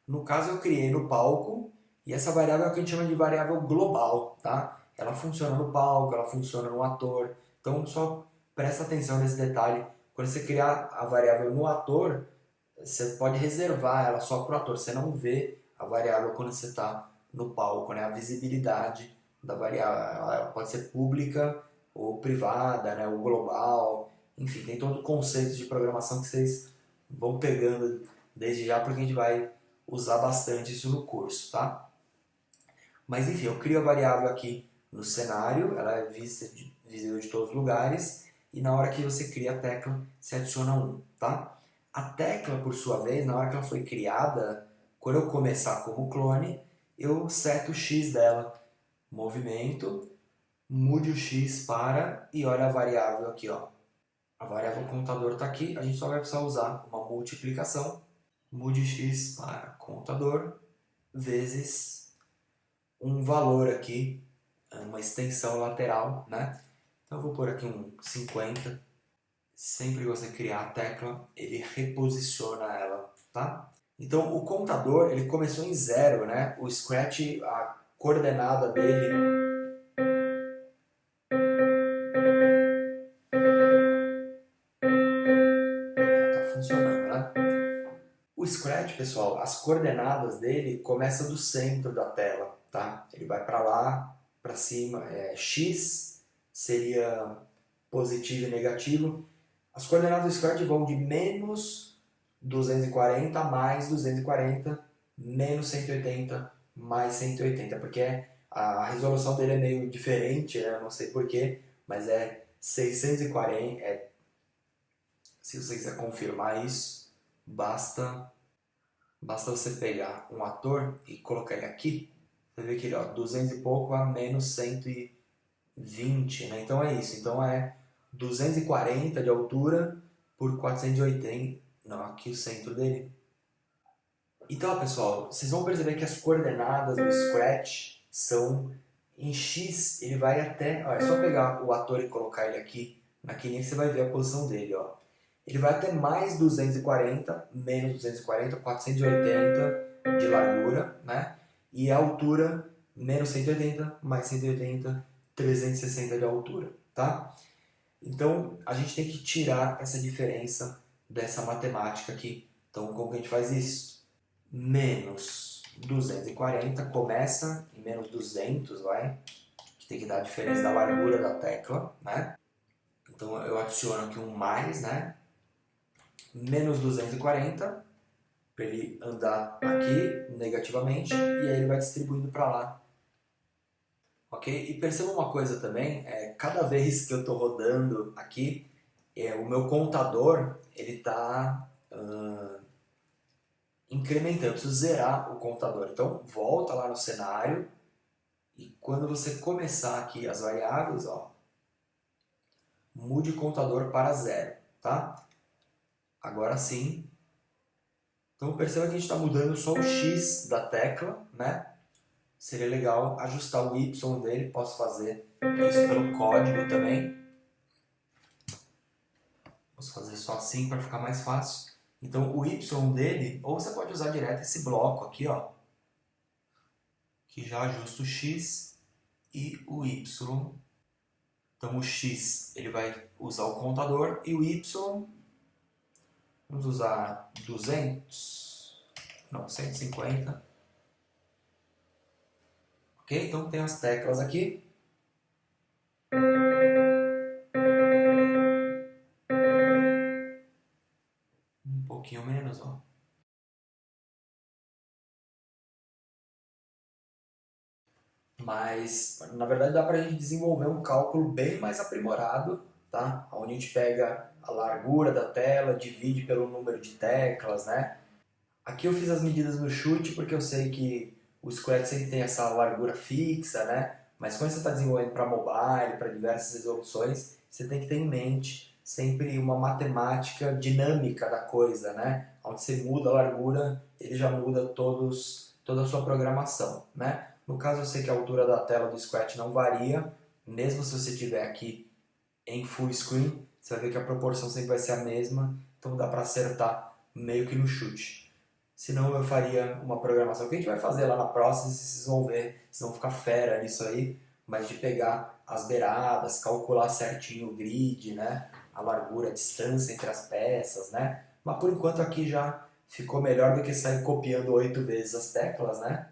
No caso eu criei no palco e essa variável é o que a gente chama de variável global, tá? Ela funciona no palco, ela funciona no ator. Então só presta atenção nesse detalhe. Quando você criar a variável no ator, você pode reservar ela só para o ator. Você não vê a variável quando você está no palco, né? A visibilidade da variável. Ela pode ser pública ou privada, né? Ou global. Enfim, tem todo o conceito de programação que vocês vão pegando desde já, porque a gente vai usar bastante isso no curso, tá? Mas enfim, eu crio a variável aqui no cenário, ela é visível de todos os lugares, e na hora que você cria a tecla, você adiciona 1, tá? A tecla, por sua vez, na hora que ela foi criada, quando eu começar como clone, eu seto o X dela, movimento, mude o X para, e olha a variável aqui, ó. A variável contador está aqui, a gente só vai precisar usar uma multiplicação, mude X para contador, vezes um valor aqui, uma extensão lateral, né? Então eu vou pôr aqui um 50. Sempre que você criar a tecla, ele reposiciona ela, tá? Então o contador, ele começou em 0, né? O Scratch, a coordenada dele tá funcionando, né? O Scratch, pessoal, as coordenadas dele começam do centro da tela, tá? Ele vai para lá, para cima, X seria positivo e negativo. As coordenadas do Scratch vão de menos 240 mais 240, menos 180 mais 180, porque a resolução dele é meio diferente, né? Não sei porquê, mas é 640. Se você quiser confirmar isso, basta você pegar um ator e colocar ele aqui. Você vê que ele, ó, 200 e pouco a menos 120, né? Então é isso. Então é 240 de altura por 480. Não, aqui o centro dele. Então, pessoal, vocês vão perceber que as coordenadas do Scratch são em X, ele vai até... Ó, é só pegar o ator e colocar ele aqui na quininha que você vai ver a posição dele, ó. Ele vai até mais 240, menos 240, 480 de largura, né? E a altura, menos 180, mais 180, 360 de altura, tá? Então, a gente tem que tirar essa diferença dessa matemática aqui. Então, como que a gente faz isso? Menos 240, começa em menos 200, vai? Que tem que dar a diferença da largura da tecla, né? Então, eu adiciono aqui um mais, né? Menos 240, para ele andar aqui negativamente, e aí ele vai distribuindo para lá. Ok? E perceba uma coisa também, cada vez que eu estou rodando aqui, o meu contador, ele está incrementando. Eu preciso zerar o contador. Então, volta lá no cenário e quando você começar aqui as variáveis, ó, mude o contador para 0, tá? Agora sim. Então perceba que a gente está mudando só o X da tecla, né? Seria legal ajustar o Y dele, posso fazer isso pelo código também. Posso fazer só assim para ficar mais fácil. Então o Y dele, ou você pode usar direto esse bloco aqui, ó, que já ajusta o X e o Y. Então o X ele vai usar o contador e o Y, vamos usar 200, não, 150. Ok? Então tem as teclas aqui. Um pouquinho menos, ó. Mas, na verdade, dá para a gente desenvolver um cálculo bem mais aprimorado, tá? Onde a gente pega a largura da tela, divide pelo número de teclas, né? Aqui eu fiz as medidas no chute porque eu sei que o Scratch sempre tem essa largura fixa, né? Mas quando você está desenvolvendo para mobile, para diversas resoluções, você tem que ter em mente sempre uma matemática dinâmica da coisa, né? Onde você muda a largura, ele já muda toda a sua programação, né? No caso, eu sei que a altura da tela do Scratch não varia, mesmo se você estiver aqui em full screen, você vai ver que a proporção sempre vai ser a mesma, então dá para acertar meio que no chute. Senão eu faria uma programação que a gente vai fazer lá na próxima, vocês vão ver, vocês vão ficar fera nisso aí, mas de pegar as beiradas, calcular certinho o grid, né? A largura, a distância entre as peças, né? Mas por enquanto aqui já ficou melhor do que sair copiando 8 vezes as teclas, né?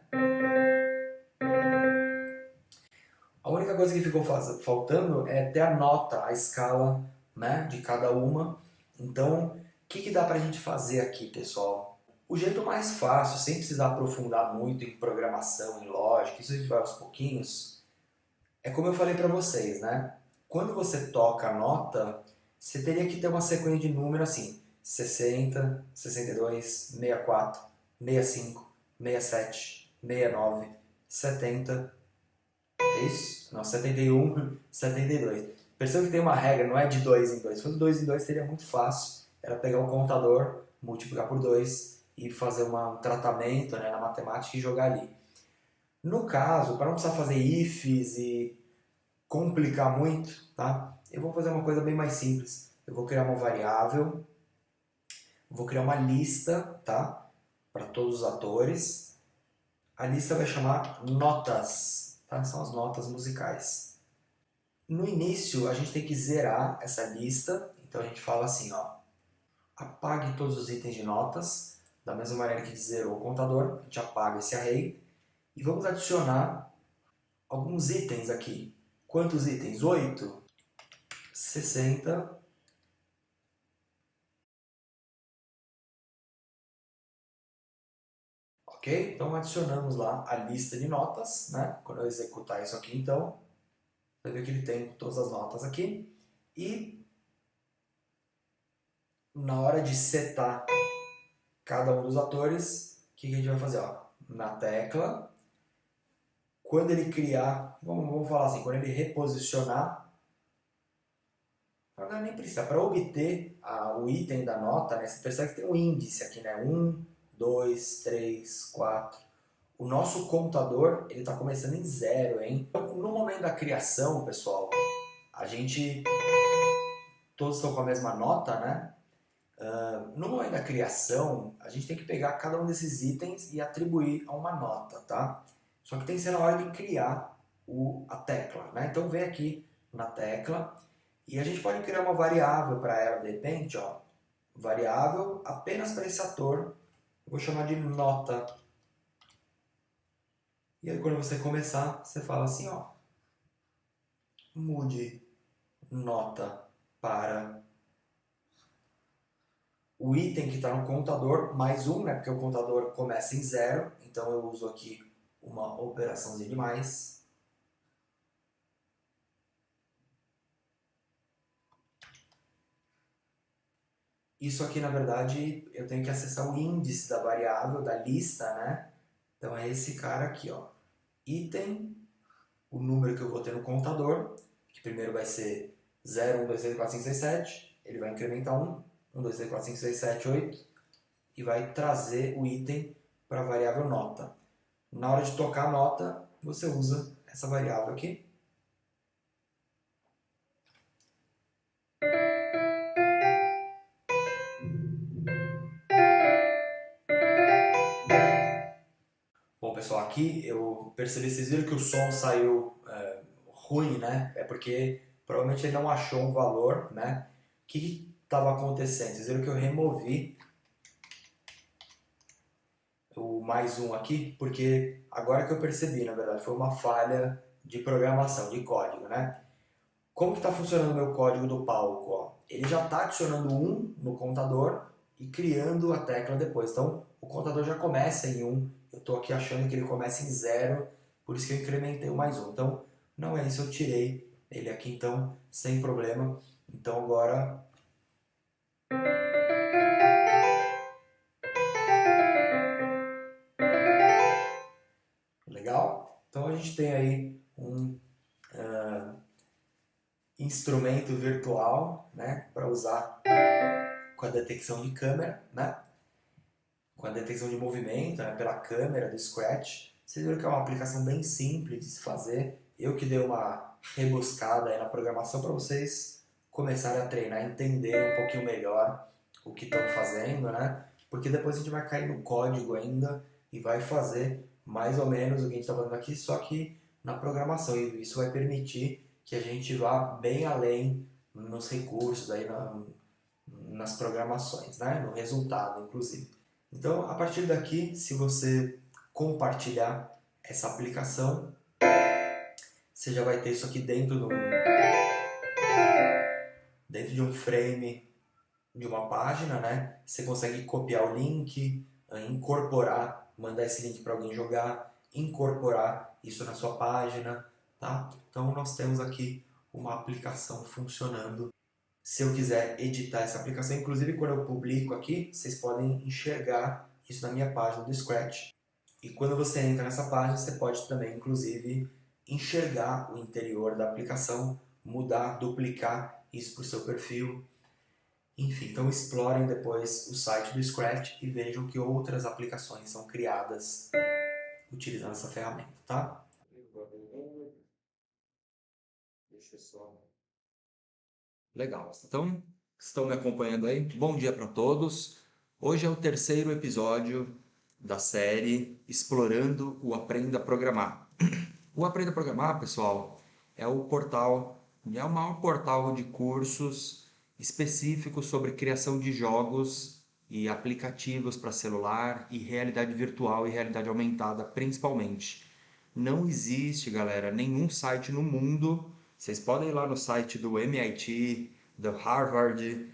A única coisa que ficou faltando é ter a nota, a escala, né, de cada uma. Então, o que dá pra gente fazer aqui, pessoal? O jeito mais fácil, sem precisar aprofundar muito em programação, em lógica, isso a gente vai aos pouquinhos, é como eu falei para vocês, né? Quando você toca a nota, você teria que ter uma sequência de números assim, 60, 62, 64, 65, 67, 69, 70, é isso? Não, 71, 72. Perceba que tem uma regra, não é de 2 em 2. Se fosse 2 em 2 seria muito fácil. Era pegar um contador, multiplicar por 2 e fazer um tratamento, né, na matemática e jogar ali. No caso, para não precisar fazer ifs e complicar muito, tá? Eu vou fazer uma coisa bem mais simples. Eu vou criar uma variável, vou criar uma lista, tá? Para todos os atores. A lista vai chamar notas, tá? São as notas musicais. No início, a gente tem que zerar essa lista, então a gente fala assim, ó, apague todos os itens de notas, da mesma maneira que zerou o contador, a gente apaga esse array, e vamos adicionar alguns itens aqui. Quantos itens? 8, 60, ok? Então adicionamos lá a lista de notas, né? Quando eu executar isso aqui, então, vai ver que ele tem todas as notas aqui, e na hora de setar cada um dos atores, o que a gente vai fazer? Ó, na tecla, quando ele criar, vamos falar assim, quando ele reposicionar, agora nem precisa, para obter o item da nota, né, você percebe que tem um índice aqui, né? 1, 2, 3, 4. O nosso contador, ele está começando em 0, hein? Então, no momento da criação, pessoal, a gente, todos estão com a mesma nota, né? No momento da criação, a gente tem que pegar cada um desses itens e atribuir a uma nota, tá? Só que tem que ser na hora de criar a tecla, né? Então vem aqui na tecla e a gente pode criar uma variável para ela, de repente, ó. Variável apenas para esse ator, eu vou chamar de nota. E aí quando você começar, você fala assim, ó. Mude nota para o item que está no contador, mais um, né? Porque o contador começa em 0, então eu uso aqui uma operaçãozinha de mais. Isso aqui, na verdade, eu tenho que acessar o índice da variável, da lista, né? Então é esse cara aqui, ó. Item, o número que eu vou ter no contador, que primeiro vai ser 0, 1, 2, 3, 4, 5, 6, 7. Ele vai incrementar 1, 2, 3, 4, 5, 6, 7, 8. E vai trazer o item para a variável nota. Na hora de tocar a nota, você usa essa variável aqui. Bom, pessoal, aqui eu percebi, vocês viram que o som saiu ruim, né? É porque provavelmente ele não achou um valor, né? O que estava acontecendo? Vocês viram que eu removi o mais um aqui, porque agora que eu percebi, na verdade, foi uma falha de programação, de código, né? Como que está funcionando o meu código do palco? Ó? Ele já está adicionando um no contador e criando a tecla depois. Então, o contador já começa em 1. Eu estou aqui achando que ele começa em 0, por isso que eu incrementei o mais um. Então, não é isso, eu tirei ele aqui, então, sem problema. Então, agora, legal? Então, a gente tem aí um instrumento virtual, né, para usar com a detecção de câmera, né? Com a detecção de movimento, né, pela câmera do Scratch. Vocês viram que é uma aplicação bem simples de se fazer. Eu que dei uma rebuscada aí na programação para vocês começarem a treinar, entender um pouquinho melhor o que estão fazendo, né? Porque depois a gente vai cair no código ainda e vai fazer mais ou menos o que a gente está fazendo aqui, só que na programação. E isso vai permitir que a gente vá bem além nos recursos, aí nas programações, né? No resultado, inclusive. Então, a partir daqui, se você compartilhar essa aplicação, você já vai ter isso aqui dentro de um frame de uma página, né? Você consegue copiar o link, incorporar, mandar esse link para alguém jogar, incorporar isso na sua página, tá? Então, nós temos aqui uma aplicação funcionando. Se eu quiser editar essa aplicação, inclusive quando eu publico aqui, vocês podem enxergar isso na minha página do Scratch. E quando você entra nessa página, você pode também, inclusive, enxergar o interior da aplicação, mudar, duplicar isso para o seu perfil. Enfim, então explorem depois o site do Scratch e vejam que outras aplicações são criadas utilizando essa ferramenta, tá? Deixa eu só. Legal. Então, estão me acompanhando aí? Bom dia para todos. Hoje é o terceiro episódio da série Explorando o Aprenda a Programar. O Aprenda a Programar, pessoal, é o portal, é o maior portal de cursos específicos sobre criação de jogos e aplicativos para celular e realidade virtual e realidade aumentada, principalmente. Não existe, galera, nenhum site no mundo. Vocês podem ir lá no site do MIT, do Harvard,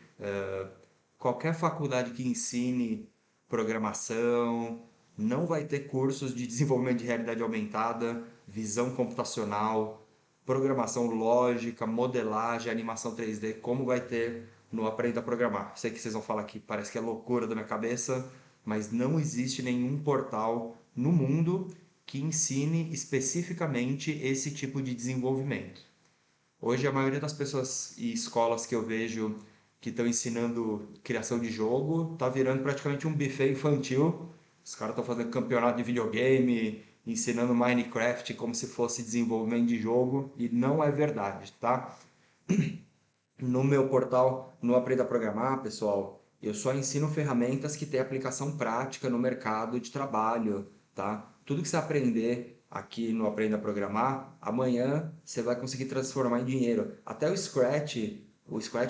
qualquer faculdade que ensine programação, não vai ter cursos de desenvolvimento de realidade aumentada, visão computacional, programação lógica, modelagem, animação 3D, como vai ter no Aprenda a Programar. Sei que vocês vão falar que parece que é loucura da minha cabeça, mas não existe nenhum portal no mundo que ensine especificamente esse tipo de desenvolvimento. Hoje a maioria das pessoas e escolas que eu vejo que estão ensinando criação de jogo está virando praticamente um buffet infantil. Os caras estão fazendo campeonato de videogame, ensinando Minecraft como se fosse desenvolvimento de jogo e não é verdade, tá? No meu portal, no Aprenda a Programar, pessoal, eu só ensino ferramentas que têm aplicação prática no mercado de trabalho, tá? Tudo que você aprender aqui no Aprenda a Programar, amanhã você vai conseguir transformar em dinheiro. Até o Scratch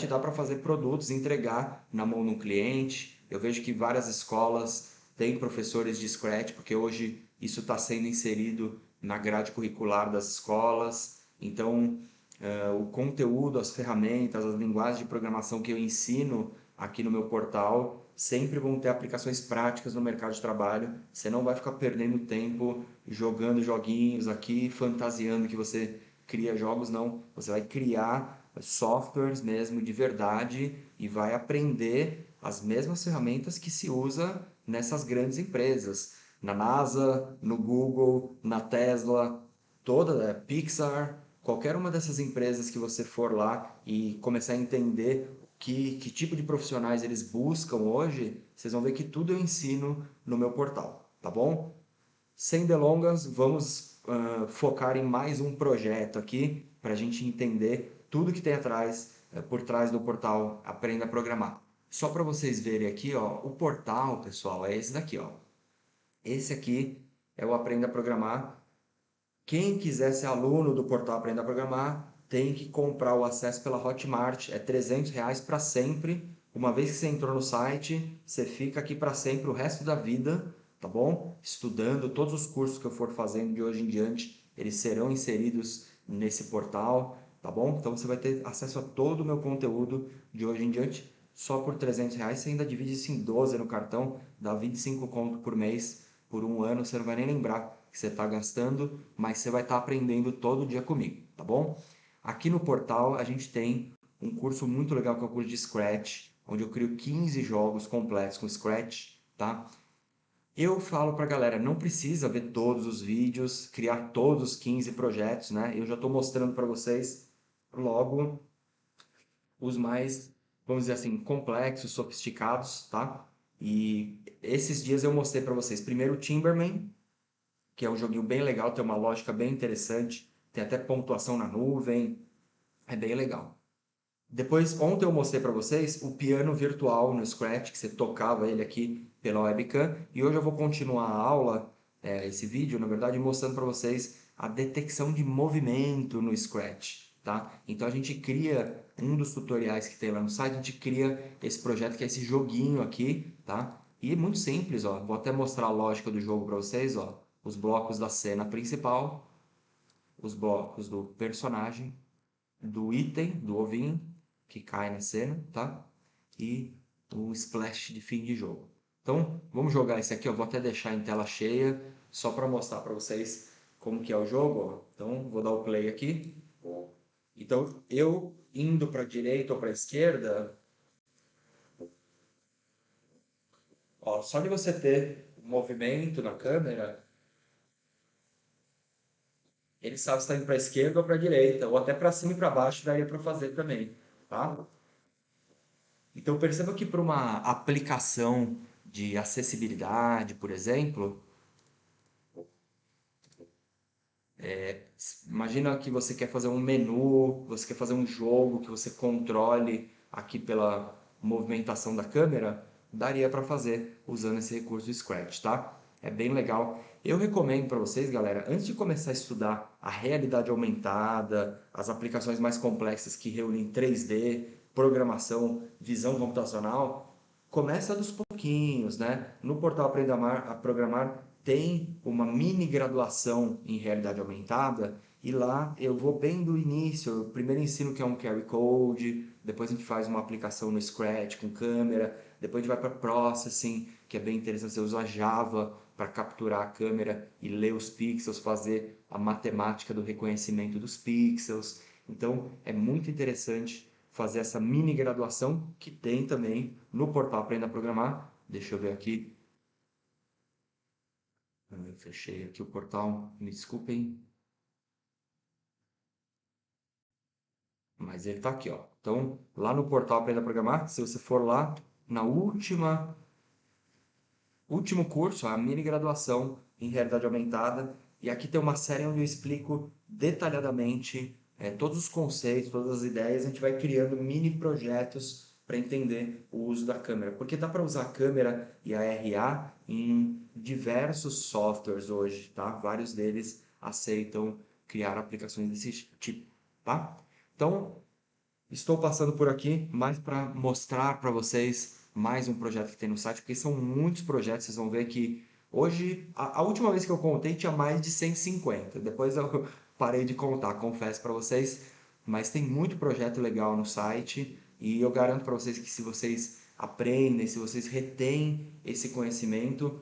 dá para fazer produtos e entregar na mão de um cliente. Eu vejo que várias escolas têm professores de Scratch, porque hoje isso está sendo inserido na grade curricular das escolas. Então, o conteúdo, as ferramentas, as linguagens de programação que eu ensino aqui no meu portal sempre vão ter aplicações práticas no mercado de trabalho. Você não vai ficar perdendo tempo jogando joguinhos aqui, fantasiando que você cria jogos, não. Você vai criar softwares mesmo de verdade e vai aprender as mesmas ferramentas que se usa nessas grandes empresas, na NASA, no Google, na Tesla, toda, Pixar, qualquer uma dessas empresas que você for lá e começar a entender que tipo de profissionais eles buscam hoje, vocês vão ver que tudo eu ensino no meu portal, tá bom? Sem delongas, vamos focar em mais um projeto aqui para a gente entender tudo que tem atrás, por trás do portal Aprenda a Programar. Só para vocês verem aqui, ó, o portal, pessoal, é esse daqui, ó. Esse aqui é o Aprenda a Programar. Quem quiser ser aluno do portal Aprenda a Programar tem que comprar o acesso pela Hotmart. É R$ 300 para sempre. Uma vez que você entrou no site, você fica aqui para sempre o resto da vida, tá bom? Estudando todos os cursos que eu for fazendo de hoje em diante, eles serão inseridos nesse portal, tá bom? Então você vai ter acesso a todo o meu conteúdo de hoje em diante só por R$ 300. Você ainda divide isso em 12 no cartão, dá 25 conto por mês. Por um ano você não vai nem lembrar que você está gastando, mas você vai estar aprendendo todo dia comigo, tá bom? Aqui no portal a gente tem um curso muito legal que é o curso de Scratch, onde eu crio 15 jogos completos com Scratch, tá? Eu falo para a galera, não precisa ver todos os vídeos, criar todos os 15 projetos, né? Eu já estou mostrando para vocês logo os mais, vamos dizer assim, complexos, sofisticados, tá? E esses dias eu mostrei para vocês primeiro o Timberman, que é um joguinho bem legal, tem uma lógica bem interessante, tem até pontuação na nuvem, é bem legal. Depois, ontem eu mostrei para vocês o piano virtual no Scratch, que você tocava ele aqui pela webcam, e hoje eu vou continuar a aula, esse vídeo, na verdade, mostrando para vocês a detecção de movimento no Scratch, tá? Então a gente cria, um dos tutoriais que tem lá no site, a gente cria esse projeto que é esse joguinho aqui, tá? E é muito simples, ó. Vou até mostrar a lógica do jogo para vocês, ó. Os blocos da cena principal, os blocos do personagem, do item, do ovinho, que cai na cena, tá? E o splash de fim de jogo. Então, vamos jogar esse aqui, eu vou até deixar em tela cheia, só para mostrar para vocês como que é o jogo, ó. Então, vou dar o play aqui. Então, eu indo para a direita ou para a esquerda, ó, só de você ter o movimento na câmera, ele sabe se está indo para a esquerda ou para a direita, ou até para cima e para baixo daria para fazer também, tá? Então perceba que para uma aplicação de acessibilidade, por exemplo, imagina que você quer fazer um menu, você quer fazer um jogo que você controle aqui pela movimentação da câmera, daria para fazer usando esse recurso do Scratch, tá? É bem legal. Eu recomendo para vocês, galera, antes de começar a estudar a realidade aumentada, as aplicações mais complexas que reúnem 3D, programação, visão computacional, começa dos pouquinhos, né? No portal Aprenda a Programar tem uma mini graduação em realidade aumentada e lá eu vou bem do início. Eu primeiro ensino que é um carry code, depois a gente faz uma aplicação no Scratch com câmera, depois a gente vai para processing, que é bem interessante. Você usa Java para capturar a câmera e ler os pixels, fazer a matemática do reconhecimento dos pixels. Então é muito interessante fazer essa mini graduação que tem também no portal Aprenda a Programar. Deixa eu ver aqui. Eu fechei aqui o portal, me desculpem, mas ele está aqui, ó. Então, lá no portal Aprenda a Programar, se você for lá, na último curso, a mini graduação em realidade aumentada, e aqui tem uma série onde eu explico detalhadamente todos os conceitos, todas as ideias, a gente vai criando mini projetos para entender o uso da câmera, porque dá para usar a câmera e a RA em diversos softwares hoje, tá? Vários deles aceitam criar aplicações desse tipo, tá? Então, estou passando por aqui mais para mostrar para vocês mais um projeto que tem no site, porque são muitos projetos. Vocês vão ver que hoje, a última vez que eu contei, tinha mais de 150. Depois eu parei de contar, confesso para vocês. Mas tem muito projeto legal no site e eu garanto para vocês que se vocês aprendem, se vocês retêm esse conhecimento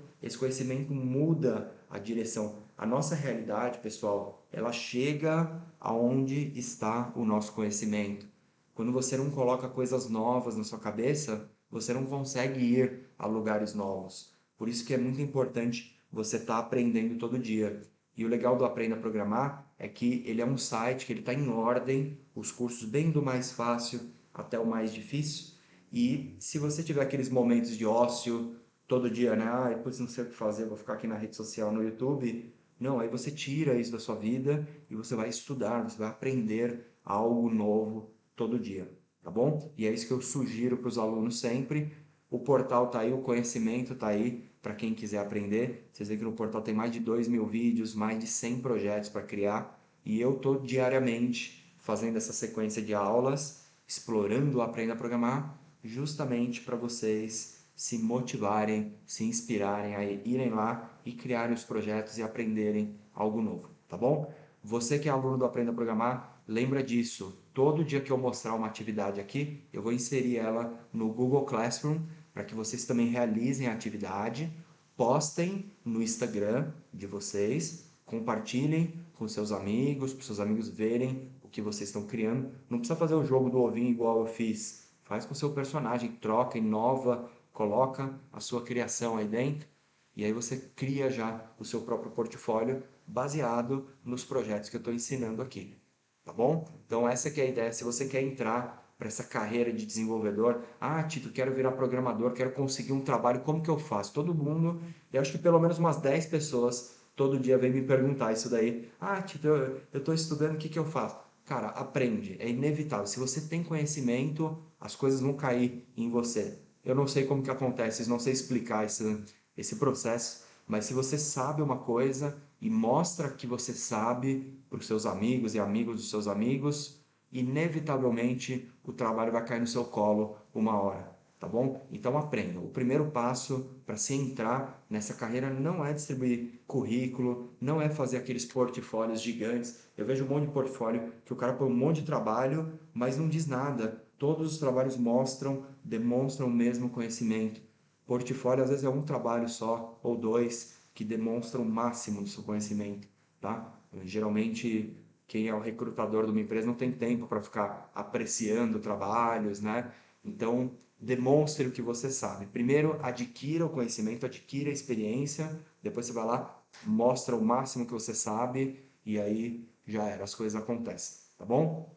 muda a direção. A nossa realidade, pessoal, ela chega aonde está o nosso conhecimento. Quando você não coloca coisas novas na sua cabeça, você não consegue ir a lugares novos. Por isso que é muito importante você estar aprendendo todo dia. E o legal do Aprenda a Programar é que ele é um site que ele está em ordem, os cursos bem do mais fácil até o mais difícil. E se você tiver aqueles momentos de ócio todo dia, né? Ah, depois não sei o que fazer, vou ficar aqui na rede social, no YouTube. Não, aí você tira isso da sua vida e você vai estudar, você vai aprender algo novo todo dia, tá bom? E é isso que eu sugiro para os alunos sempre. O portal tá aí, o conhecimento tá aí para quem quiser aprender. Vocês veem que no portal tem mais de 2.000 vídeos, mais de 100 projetos para criar. E eu tô diariamente fazendo essa sequência de aulas, explorando o Aprenda a Programar, justamente para vocês se motivarem, se inspirarem a irem lá e criarem os projetos e aprenderem algo novo, tá bom? Você que é aluno do Aprenda a Programar, lembra disso. Todo dia que eu mostrar uma atividade aqui, eu vou inserir ela no Google Classroom para que vocês também realizem a atividade, postem no Instagram de vocês, compartilhem com seus amigos, para seus amigos verem o que vocês estão criando. Não precisa fazer o jogo do ovinho igual eu fiz. Faz com o seu personagem, troca, inova, coloca a sua criação aí dentro e aí você cria já o seu próprio portfólio baseado nos projetos que eu estou ensinando aqui, tá bom? Então essa que é a ideia. Se você quer entrar para essa carreira de desenvolvedor, ah, Tito, quero virar programador, quero conseguir um trabalho, como que eu faço? Todo mundo, eu acho que pelo menos umas 10 pessoas todo dia vem me perguntar isso daí. Ah, Tito, eu estou estudando, o que que eu faço? Cara, aprende, é inevitável. Se você tem conhecimento, as coisas vão cair em você. Eu não sei como que acontece, não sei explicar esse processo, mas se você sabe uma coisa e mostra que você sabe para os seus amigos e amigos dos seus amigos, inevitavelmente o trabalho vai cair no seu colo uma hora, tá bom? Então aprenda. O primeiro passo para se entrar nessa carreira não é distribuir currículo, não é fazer aqueles portfólios gigantes. Eu vejo um monte de portfólio que o cara põe um monte de trabalho, mas não diz nada. Todos os trabalhos mostram, demonstram o mesmo conhecimento. Portfólio às vezes é um trabalho só ou dois que demonstram o máximo do seu conhecimento, tá? Geralmente quem é o recrutador de uma empresa não tem tempo para ficar apreciando trabalhos, né? Então, demonstre o que você sabe. Primeiro, adquira o conhecimento, adquira a experiência, depois você vai lá, mostra o máximo que você sabe e aí já era, as coisas acontecem, tá bom?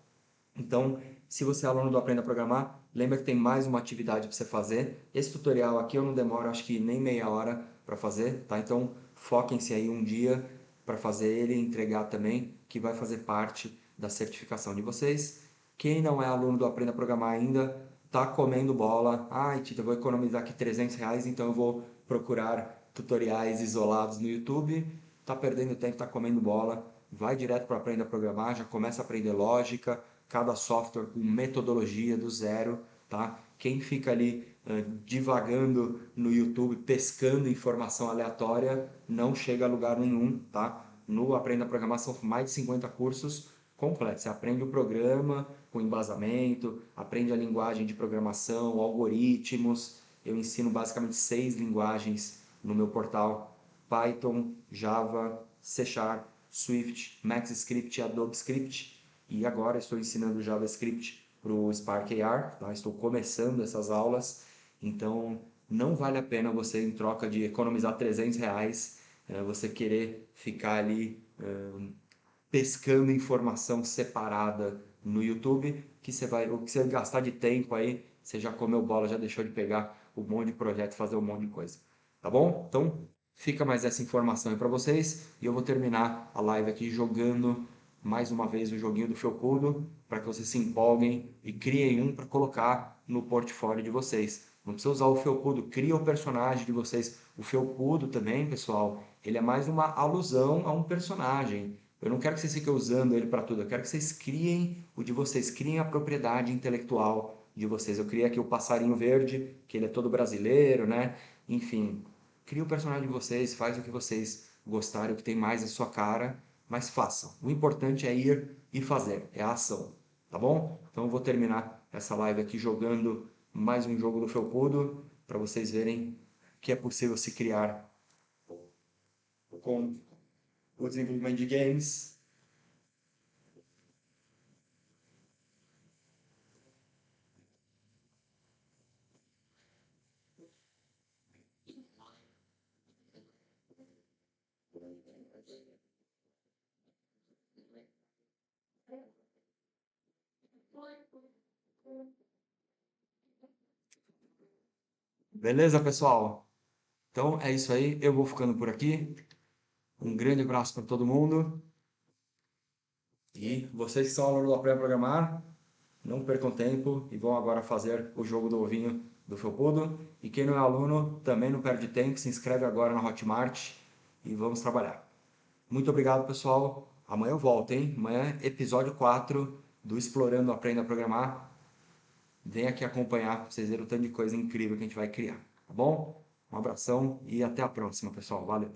Então, se você é aluno do Aprenda a Programar, lembra que tem mais uma atividade para você fazer. Esse tutorial aqui eu não demoro, acho que nem meia hora para fazer, tá? Então, foquem-se aí um dia para fazer ele e entregar também, que vai fazer parte da certificação de vocês. Quem não é aluno do Aprenda a Programar ainda, tá comendo bola. Ai, Tita, eu vou economizar aqui R$ 300, então eu vou procurar tutoriais isolados no YouTube. Tá perdendo tempo, tá comendo bola. Vai direto para Aprenda a Programar, já começa a aprender lógica, cada software com metodologia do zero, tá? Quem fica ali divagando no YouTube, pescando informação aleatória, não chega a lugar nenhum, tá? No Aprenda a Programar são mais de 50 cursos completos. Você aprende o programa com embasamento, aprende a linguagem de programação, algoritmos. Eu ensino basicamente 6 linguagens no meu portal: Python, Java, C Sharp, Swift, MaxScript e Adobe Script. E agora estou ensinando JavaScript para o Spark AR, tá? Estou começando essas aulas, então não vale a pena você, em troca de economizar R$ 300, você querer ficar ali pescando informação separada no YouTube, que você vai, o que você gastar de tempo aí, você já comeu bola, já deixou de pegar um monte de projeto, fazer um monte de coisa. Tá bom? Então, fica mais essa informação aí para vocês e eu vou terminar a live aqui jogando mais uma vez o joguinho do Felpudo para que vocês se empolguem e criem um para colocar no portfólio de vocês. Não precisa usar o Felpudo, cria o personagem de vocês. O Felpudo também, pessoal, ele é mais uma alusão a um personagem. Eu não quero que vocês fiquem usando ele para tudo, eu quero que vocês criem o de vocês, criem a propriedade intelectual de vocês. Eu criei aqui o Passarinho Verde, que ele é todo brasileiro, né? Enfim, cria o personagem de vocês, faz o que vocês gostarem, o que tem mais a sua cara, mas façam. O importante é ir e fazer, é a ação, tá bom? Então eu vou terminar essa live aqui jogando mais um jogo do Felpudo, para vocês verem que é possível se criar com o desenvolvimento de games. Beleza, pessoal? Então é isso aí. Eu vou ficando por aqui. Um grande abraço para todo mundo. E vocês que são alunos do Aprenda a Programar, não percam tempo e vão agora fazer o jogo do ovinho do Felpudo. E quem não é aluno, também não perde tempo, se inscreve agora na Hotmart e vamos trabalhar. Muito obrigado, pessoal. Amanhã eu volto, hein? Amanhã, episódio 4 do Explorando Aprenda a Programar. Vem aqui acompanhar para vocês verem o tanto de coisa incrível que a gente vai criar, tá bom? Um abração e até a próxima, pessoal. Valeu!